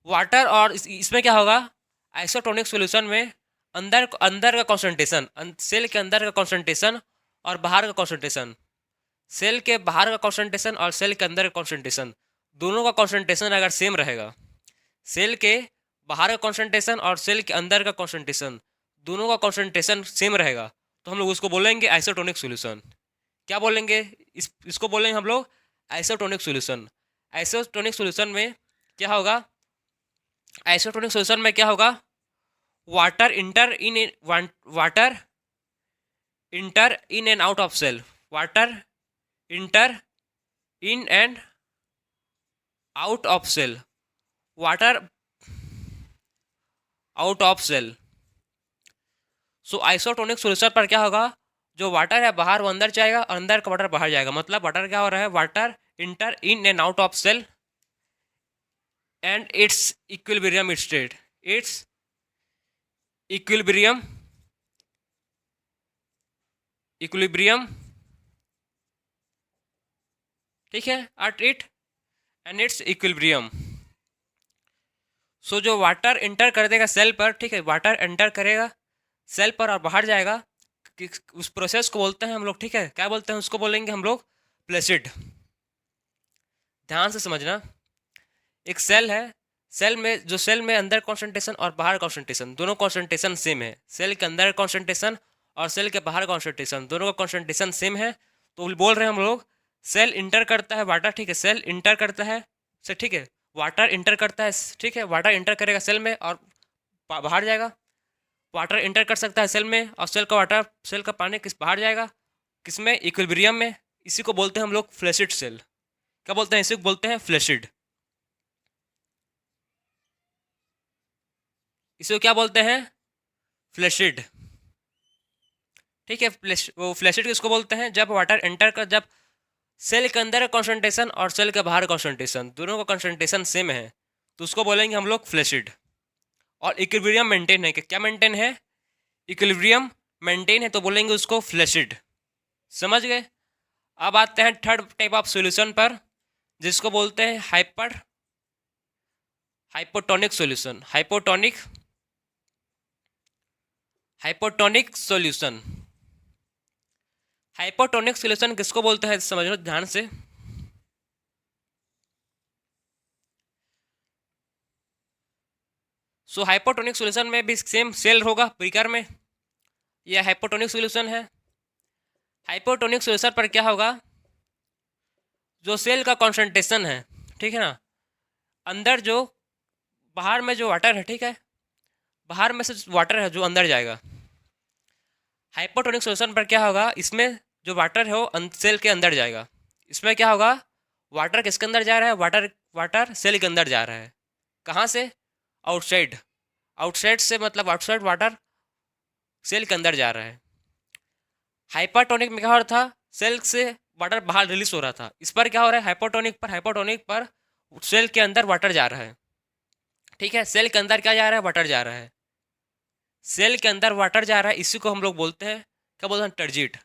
वाटर, और इसमें क्या होगा, आइसोटोनिक सॉल्यूशन में अंदर अंदर का कॉन्सेंट्रेशन, सेल के अंदर का कॉन्सेंट्रेशन और बाहर का कॉन्सेंट्रेशन, सेल के बाहर का कॉन्सेंट्रेशन और सेल के अंदर का कॉन्सेंट्रेशन, दोनों का कॉन्सेंट्रेशन अगर सेम रहेगा, सेल के बाहर का कॉन्सेंट्रेशन और सेल के अंदर का कॉन्सेंट्रेशन, दोनों का कॉन्सेंट्रेशन सेम रहेगा, तो हम लोग उसको बोलेंगे आइसोटोनिक सॉल्यूशन। क्या बोलेंगे, इसको बोलेंगे हम लोग आइसोटोनिक सॉल्यूशन। आइसोटोनिक सॉल्यूशन में क्या होगा, आइसोटोनिक सॉल्यूशन में क्या होगा, water enter in and out of cell, water enter in and out of cell, water out of cell. So isotonic solution पर क्या होगा, जो वाटर है बाहर वो अंदर जाएगा और अंदर का वाटर बाहर जाएगा। मतलब वाटर क्या हो रहा है, water enter in and out of cell and its equilibrium state, its equilibrium, equilibrium, ठीक है, at it and its equilibrium. So जो वाटर इंटर कर देगा सेल पर, ठीक है, वाटर एंटर करेगा सेल पर और बाहर जाएगा, उस प्रोसेस को बोलते हैं हम लोग, ठीक है, क्या बोलते हैं उसको, बोलेंगे हम लोग प्लेसिड। ध्यान से समझना, एक सेल है, सेल में जो सेल में अंदर कॉन्सेंट्रेशन और बाहर कॉन्सेंट्रेशन दोनों कॉन्सेंट्रेशन सेम है, सेल के अंदर कॉन्सेंट्रेशन और सेल के बाहर कॉन्सेंट्रेशन दोनों का कॉन्सेंट्रेशन सेम है, तो बोल रहे हैं हम लोग सेल इंटर करता है वाटर, ठीक है, सेल इंटर करता है से, ठीक है, वाटर इंटर करता है, ठीक है, वाटर इंटर करेगा सेल में और बाहर जाएगा, वाटर इंटर कर सकता है सेल में और सेल का वाटर, सेल का पानी किस बाहर जाएगा, किसमें, इक्विलिब्रियम में। इसी को बोलते हैं हम लोग फ्लैसिड सेल। क्या बोलते हैं, इसी को बोलते हैं फ्लैसिड। इसे क्या बोलते हैं, फ्लैसिड, ठीक है। वो फ्लैसिड किसको बोलते हैं, जब वाटर एंटर कर, जब सेल के अंदर कॉन्सेंट्रेशन और सेल के बाहर कॉन्सेंट्रेशन दोनों का कॉन्सेंट्रेशन सेम है, तो उसको बोलेंगे हम लोग फ्लैसिड। और इक्विलिब्रियम मेंटेन है, क्या मेंटेन है, इक्विलिब्रियम मेंटेन है, तो बोलेंगे उसको फ्लैसिड। समझ गए। अब आते हैं थर्ड टाइप ऑफ सॉल्यूशन पर, जिसको बोलते हैं hypotonic solution, hypotonic solution. Hypotonic solution किसको बोलते हैं, समझ लो ध्यान से। सो हाइपोटोनिक सॉल्यूशन में भी सेम सेल होगा बीकर में, यह हाइपोटोनिक सॉल्यूशन है। हाइपोटोनिक सॉल्यूशन पर क्या होगा, जो सेल का कॉन्सेंट्रेशन है, ठीक है ना, अंदर जो, बाहर में जो वाटर है, ठीक है, बाहर में से वाटर है जो अंदर जाएगा। हाइपोटोनिक सॉल्यूशन पर क्या होगा, इसमें जो वाटर है वो सेल के अंदर जाएगा। इसमें क्या होगा, वाटर किसके अंदर जा रहा है, वाटर सेल के अंदर जा रहा है। कहाँ से, आउटसाइड, आउटसाइड से, मतलब आउटसाइड वाटर सेल के अंदर जा रहा है। हाइपरटोनिक में क्या हो रहा था, सेल से वाटर बाहर रिलीज हो रहा था। इस पर क्या हो रहा है, हाइपोटोनिक पर सेल के अंदर वाटर जा रहा है, ठीक है, सेल के अंदर क्या जा रहा है, वाटर जा रहा है, सेल के अंदर वाटर जा रहा है। इसी को हम लोग बोलते हैं, क्या बोलते हैं, टर्जिट।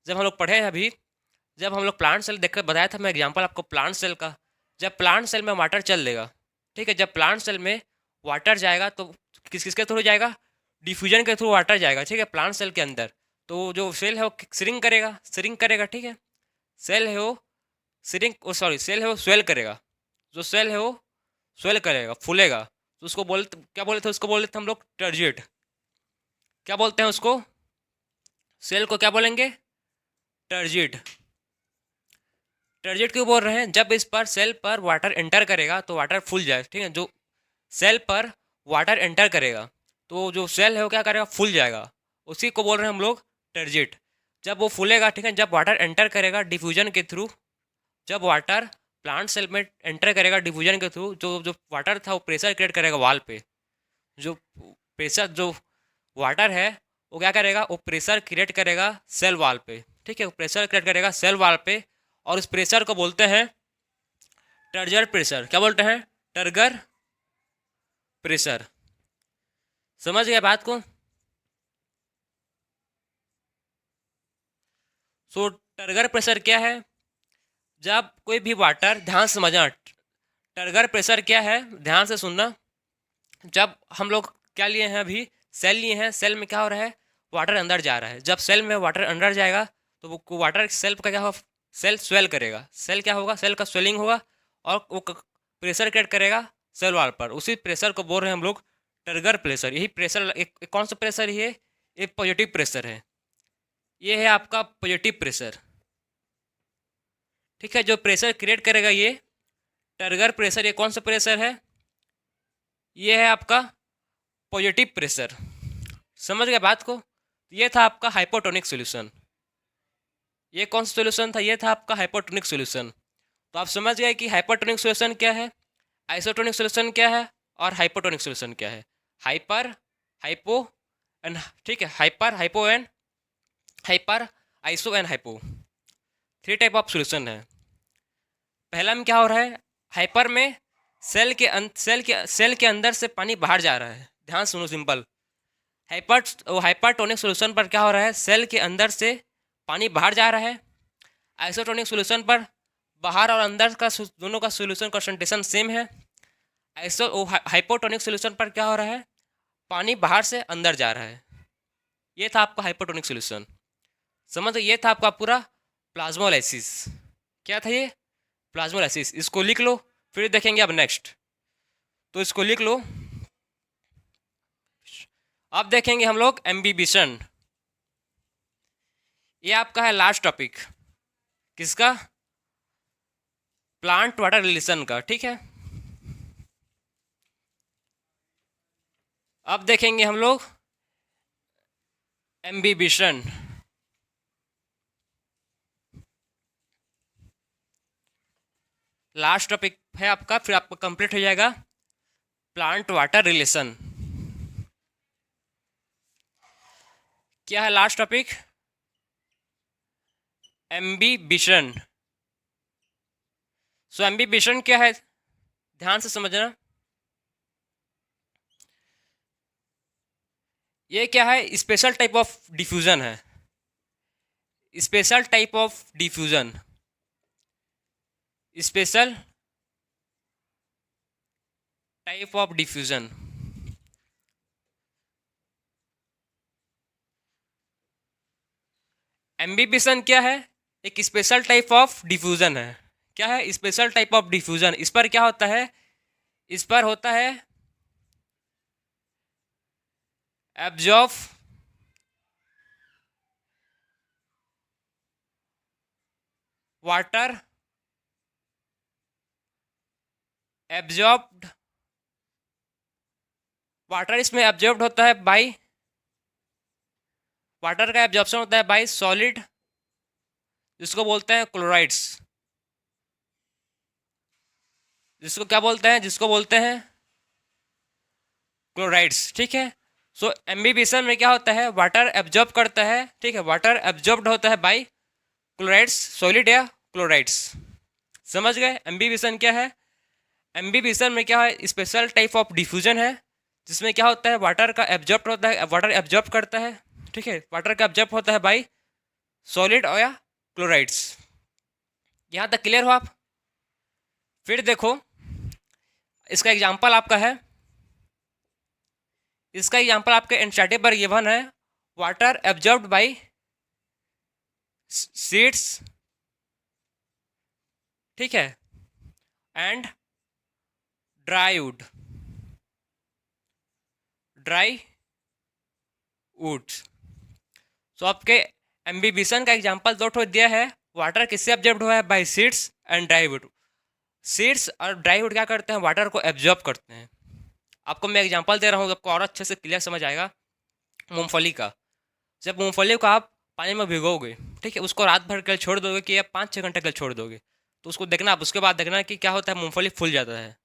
जब हम लोग पढ़े हैं अभी, जब हम लोग प्लांट सेल देखकर बताया था मैं एग्जांपल आपको प्लांट सेल का, जब प्लांट सेल में वाटर चल देगा, ठीक है, जब प्लांट सेल में वाटर जाएगा तो किसके थ्रू जाएगा, डिफ्यूजन के थ्रू वाटर जाएगा, ठीक है, प्लांट सेल के अंदर। तो जो सेल है वो श्रिंक करेगा, ठीक है, सेल है वो सेल है वो स्वेल करेगा, जो सेल है वो स्वेल करेगा, फूलेगा, तो उसको क्या बोले थे, उसको बोले थे हम लोग टर्जिट। क्या बोलते हैं उसको, सेल को क्या बोलेंगे, टर्जिट। टर्जिट क्यों बोल रहे हैं, जब इस पर सेल पर वाटर एंटर करेगा तो वाटर फूल जाए, ठीक है, जो सेल पर वाटर एंटर करेगा तो जो सेल है वो क्या करेगा, फूल जाएगा, उसी को बोल रहे हैं हम लोग टर्जिट। जब वो फूलेगा, ठीक है, जब वाटर एंटर करेगा डिफ्यूजन के थ्रू, जब वाटर प्लांट सेल में एंटर करेगा डिफ्यूजन के थ्रू, जो जो वाटर था वो प्रेशर क्रिएट करेगा वाल पे, जो प्रेशर जो वाटर है वो क्या करेगा, वो प्रेशर क्रिएट करेगा सेल वाल पे, ठीक है, वो प्रेशर क्रिएट करेगा सेल वाल पे, और उस प्रेशर को बोलते हैं टर्जर प्रेशर। क्या बोलते हैं, टर्गर प्रेशर। समझ गए बात को। सो टर्गर प्रेशर क्या है, जब कोई भी वाटर, ध्यान से समझना, टर्गर प्रेशर क्या है, ध्यान से सुनना। जब हम लोग क्या लिए हैं अभी, सेल लिए हैं, सेल में क्या हो रहा है, वाटर अंदर जा रहा है, जब सेल में वाटर अंदर जाएगा तो वो वाटर सेल का क्या होगा, सेल स्वेल करेगा, सेल क्या होगा, सेल का स्वेलिंग होगा और वो प्रेशर क्रिएट करेगा सेल वाल पर, उसी प्रेशर को बोल रहे हैं हम लोग टर्गर प्रेशर। यही प्रेशर एक कौन सा प्रेशर, ये एक पॉजिटिव प्रेशर है, ये है आपका पॉजिटिव प्रेशर, ठीक है, जो प्रेशर क्रिएट करेगा ये टर्गर प्रेशर। ये कौन सा प्रेशर है, ये है आपका पॉजिटिव प्रेशर। समझ गए बात को। ये था आपका हाइपोटोनिक सॉल्यूशन। ये कौन सा सॉल्यूशन था, ये था आपका हाइपोटोनिक सॉल्यूशन। तो आप समझ गए कि हाइपोटोनिक सॉल्यूशन क्या है, आइसोटोनिक सॉल्यूशन क्या है और हाइपोटोनिक सॉल्यूशन क्या है। हाइपर, हाइपो एंड, ठीक है, hyper, hypo and hyper, iso and hypo, 3 type of solution है। पहला में क्या हो रहा है, हाइपर में सेल के अंदर से पानी बाहर जा रहा है। ध्यान सुनो, सिंपल, हाइपरटोनिक सोल्यूशन पर क्या हो रहा है, सेल के अंदर से पानी बाहर जा रहा है। आइसोटोनिक सोल्यूशन पर बाहर और अंदर का दोनों का सोल्यूशन कंसंट्रेशन सेम है। हाइपोटोनिक सोल्यूशन पर क्या हो रहा है, पानी बाहर से अंदर जा रहा है। ये था आपका हाइपोटोनिक सोल्यूशन। समझ, ये था आपका पूरा प्लाज्मोलाइसिस। क्या था ये, प्लाज्मोलाइसिस। इसको लिख लो, फिर देखेंगे अब नेक्स्ट। तो इसको लिख लो। अब देखेंगे हम लोग एम्बिबिशन। ये आपका है लास्ट टॉपिक, किसका, प्लांट वाटर रिलेशन का। ठीक है, अब देखेंगे हम लोग एम्बिबिशन। लास्ट टॉपिक है आपका, फिर आपका कंप्लीट हो जाएगा प्लांट वाटर रिलेशन। क्या है लास्ट टॉपिक, एम्बिबिशन। सो एम्बिबिशन क्या है, ध्यान से समझना। ये क्या है, स्पेशल टाइप ऑफ डिफ्यूजन है। Special type of diffusion, special type of diffusion. Imbibition क्या है, एक स्पेशल टाइप ऑफ डिफ्यूजन है। क्या है, स्पेशल टाइप ऑफ डिफ्यूजन। इस पर क्या होता है, इस पर होता है एब्जॉर्ब वाटर, एब्जॉर्ब्ड वाटर इसमें एब्जॉर्ब्ड होता है बाई, वाटर का एब्जॉर्प्शन होता है बाई सॉलिड, जिसको बोलते हैं क्लोराइड्स। जिसको क्या बोलते हैं, जिसको बोलते हैं क्लोराइड्स। ठीक है, सो एम्बिबिशन में क्या होता है, वाटर एब्जॉर्ब करता है। ठीक है, वाटर एब्जॉर्ब्ड होता है बाई क्लोराइड्स, सॉलिड या क्लोराइड्स। समझ गए, एम्बिबिशन क्या है। एम्बिबिशन में क्या है, स्पेशल टाइप ऑफ डिफ्यूजन है, जिसमें क्या होता है, वाटर का एब्जॉर्ब होता है, वाटर एब्जॉर्ब करता है। ठीक है, वाटर का एब्जॉर्ब होता है बाई सॉलिड और या क्लोराइड्स। यहाँ तक क्लियर हो आप। फिर देखो, इसका एग्जाम्पल आपका है, इसका एग्जाम्पल आपके एनसीईआरटी पर गिवन है, वाटर एब्जॉर्ब्ड बाई सीड्स। ठीक है, and dry wood, dry woods. तो आपके एम्बिबिशन का एग्जाम्पल दो ठो दिया है, वाटर किससे एब्जॉर्ब हुआ है, by seeds and dry would. Seeds और ड्राई वुड क्या करते हैं, वाटर को एब्जॉर्ब करते हैं। आपको मैं एग्जांपल दे रहा हूँ, आपको और अच्छे से क्लियर समझ आएगा। मूंगफली का, जब मूंगफली को आप पानी में भिगोगे, ठीक है, उसको रात भर के लिए छोड़ दोगे कि या 5-6 घंटे के लिए छोड़ दोगे, तो उसको देखना आप, उसके बाद देखना कि क्या होता है, मूंगफली फूल जाता है।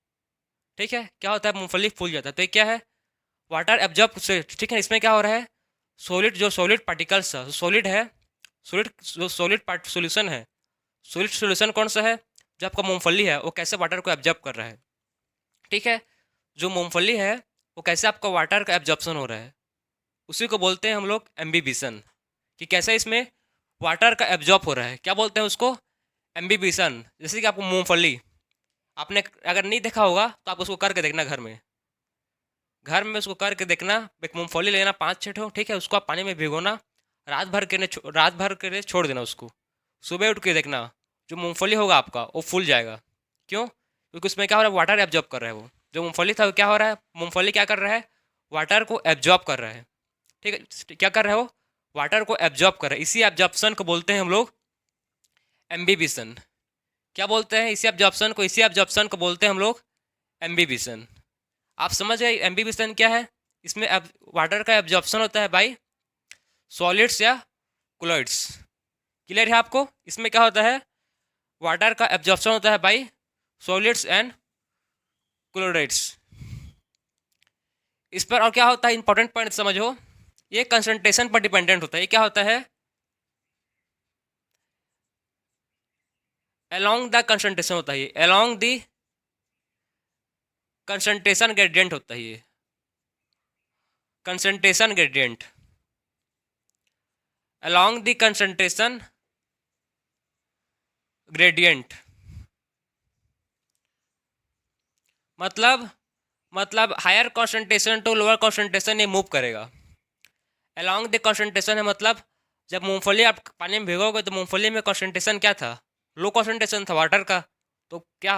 ठीक है, क्या होता है, मूंगफली फूल जाता है। तो ये क्या है, वाटर एब्जॉर्ब से। ठीक है, इसमें क्या हो रहा है, सॉलिड, जो सॉलिड पार्टिकल्स सॉलिड है, सॉलिड जो सॉलिड पार्ट सोल्यूशन है, सॉलिड सोल्यूशन कौन सा है, जो आपका मूंगफली है वो कैसे वाटर को एब्जॉर्ब कर रहा है। ठीक है, जो मूंगफली है वो कैसे आपका वाटर का एब्जॉर्प्शन हो रहा है, उसी को बोलते हैं हम लोग एम्बिबिशन, कि कैसे इसमें वाटर का एब्जॉर्ब हो रहा है। क्या बोलते हैं उसको, एम्बिबिशन। जैसे कि आपको मूंगफली, आपने अगर नहीं देखा होगा तो आप उसको करके देखना घर में, घर में उसको करके देखना। एक मूंगफली लेना 5-6 ठो, ठीक है, उसको आप पानी में भिगोना, रात भर के लिए छोड़ देना उसको। सुबह उठ के देखना, जो मूंगफली होगा आपका वो फूल जाएगा। क्यों, क्योंकि उसमें क्या हो रहा है, वाटर एब्जॉर्ब कर रहा है। वो जो मूंगफली था वो क्या हो रहा है, मूंगफली क्या कर रहा है, वाटर को एब्जॉर्ब कर रहा है। ठीक है, क्या कर रहा है वो, वाटर को एब्जॉर्ब कर रहा है। इसी एब्जॉर्प्शन को बोलते हैं हम लोग एम्बिबिशन। क्या बोलते हैं, इसी एब्जॉर्प्शन को, इसी एब्जॉर्प्शन को बोलते हैं हम लोग एम्बिबिशन। आप समझ गए एम्बिबिशन क्या है। इसमें वाटर का एब्जॉर्प्शन होता है बाई सॉलिड्स या क्लोइड्स। क्लियर है आपको, इसमें क्या होता है, वाटर का एब्जॉर्प्शन होता है बाई सॉलिड्स एंड क्लोराइड्स। इस पर और क्या होता है, इंपॉर्टेंट पॉइंट समझो, ये कंसंट्रेशन पर डिपेंडेंट होता है। ये क्या होता है, अलोंग द कंसंट्रेशन होता है, अलोंग द कंसंट्रेशन ग्रेडियंट होता है ये। concentration gradient. Along the concentration gradient मतलब higher concentration to lower concentration ये मूव करेगा. अलॉन्ग द कॉन्सेंट्रेशन है मतलब जब मूंगफली आप पानी में भिगोगे तो मूंगफली में कॉन्सेंट्रेशन क्या था, लो कॉन्सेंट्रेशन था वाटर का. तो क्या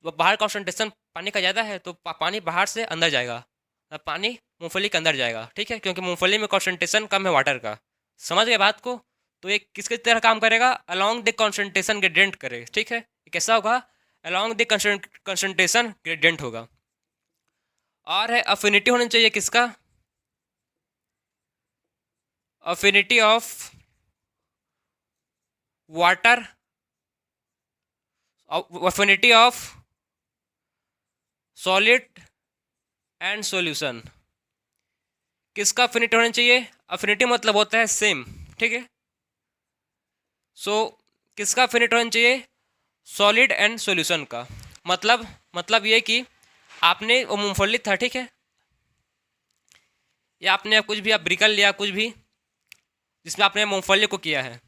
बाहर कॉन्सेंट्रेशन पानी का ज़्यादा है तो पानी बाहर से अंदर जाएगा, पानी मूंगफली के अंदर जाएगा. ठीक है, क्योंकि मूंगफली में कॉन्सेंट्रेशन कम है वाटर का. समझ गए बात को. तो ये किसकी तरह काम करेगा, अलॉन्ग द कॉन्सेंट्रेशन ग्रेडियंट करेगा. ठीक है, कैसा होगा, अलॉन्ग द कॉन्सेंट्रेशन ग्रेडियंट होगा. और है अफिनिटी होनी चाहिए किसका, affinity of water, affinity of solid and solution. किसका अफिनिटी होना चाहिए, अफिनिटी मतलब होता है सेम. ठीक है, सो किसका अफिनिटी होना चाहिए, सॉलिड एंड सॉल्यूशन का. मतलब ये कि आपने वो मूंगफली था, ठीक है, या आपने कुछ भी आप ब्रिकल लिया, कुछ भी जिसमें आपने मूंगफली को किया है,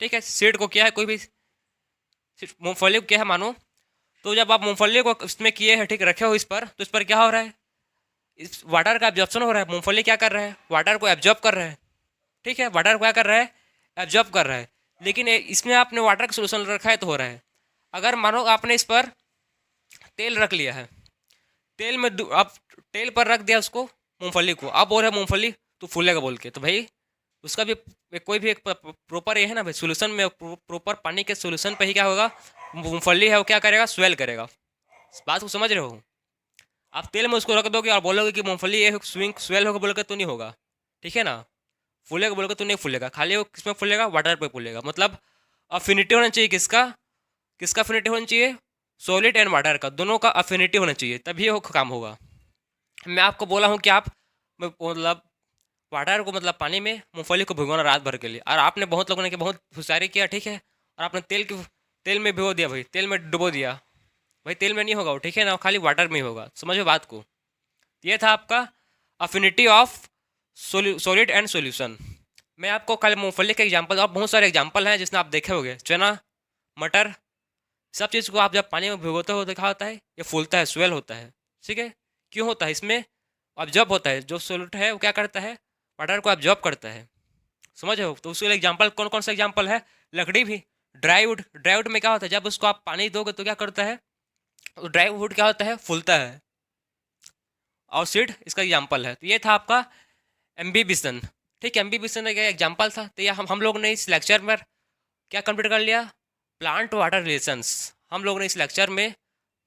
ठीक है, सीड को किया है, कोई भी मूंगफली को किया है मानो. तो जब आप मूंगफली को इसमें किए हैं, ठीक, रखे हो इस पर, तो इस पर क्या हो रहा है, इस वाटर का एब्जॉर्प्शन हो रहा है. मूंगफली क्या कर रहा है, वाटर को एब्जॉर्ब कर रहा है. ठीक है, वाटर को क्या कर रहा है, एब्जॉर्ब कर रहा है. लेकिन इसमें आपने वाटर का सोल्यूशन रखा है तो हो रहा है. अगर मानो आपने इस पर तेल रख लिया है, तेल में आप तेल पर रख दिया उसको मूंगफली को, अब और है मूंगफली तो फूलेगा बोल के, तो भाई उसका भी कोई भी एक प्रॉपर ये है ना भाई, सोल्यूशन में प्रॉपर पानी के सोल्यूशन पे ही क्या होगा, मूंगफली है वो क्या करेगा, स्वेल करेगा. बात को समझ रहे हो. आप तेल में उसको रख दोगे और बोलोगे कि मूंगफली ये स्वेल होगा बोल के, तो नहीं होगा. ठीक है ना, फूलेगा बोल के तो नहीं फूलेगा, खाली वो किसमें फूलेगा, वाटर पे फूलेगा. मतलब अफिनिटी होना चाहिए किसका, किसका अफिनिटी होना चाहिए, सॉलिड एंड वाटर का, दोनों का अफिनिटी होना चाहिए, तभी वो काम होगा. मैं आपको बोला हूँ कि आप मतलब वाटर को मतलब पानी में मूंगफली को भिगोना रात भर के लिए, और आपने बहुत लोगों ने बहुत होशियारी किया, ठीक है, और आपने तेल में भिगो दिया भाई, तेल में डुबो दिया भाई, तेल में नहीं होगा वो, ठीक है ना, खाली वाटर में ही होगा. समझो बात को. ये था आपका affinity of solid and solution. मैं आपको कल मूंगफली के एग्जांपल और बहुत सारे एग्जांपल हैं जिसमें आप देखे होंगे, चना, मटर, सब चीज़ को आप जब पानी में भिगोते हो तो क्या होता है, ये फूलता है, स्वेल होता है. ठीक है, क्यों होता है, इसमें ऑब्जॉर्ब होता है, जो सोल्यूट है वो क्या करता है, वाटर को ऑब्जॉर्ब करता है. समझ हो. तो उसके लिए एग्जाम्पल कौन कौन सा एग्जाम्पल है, लकड़ी भी, ड्राईवुड. ड्राईवुड में क्या होता है, जब उसको आप पानी दोगे तो क्या करता है, ड्राईवुड क्या होता है, फूलता है. और सीड इसका एग्जाम्पल है. तो ये था आपका एम्बीबिशन. ठीक है, एम्बीबिशन का एग्जाम्पल था. तो ये हम लोग ने इस लेक्चर में क्या कंप्लीट कर लिया, प्लांट वाटर रिलेशंस. हम लोग ने इस लेक्चर में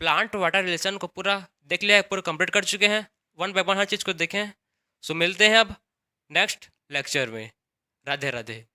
प्लांट वाटर रिलेशन को पूरा देख लिया है, पूरा कंप्लीट कर चुके हैं, वन बाय वन हर चीज़ को देखें. सो मिलते हैं अब नेक्स्ट लेक्चर में. राधे राधे.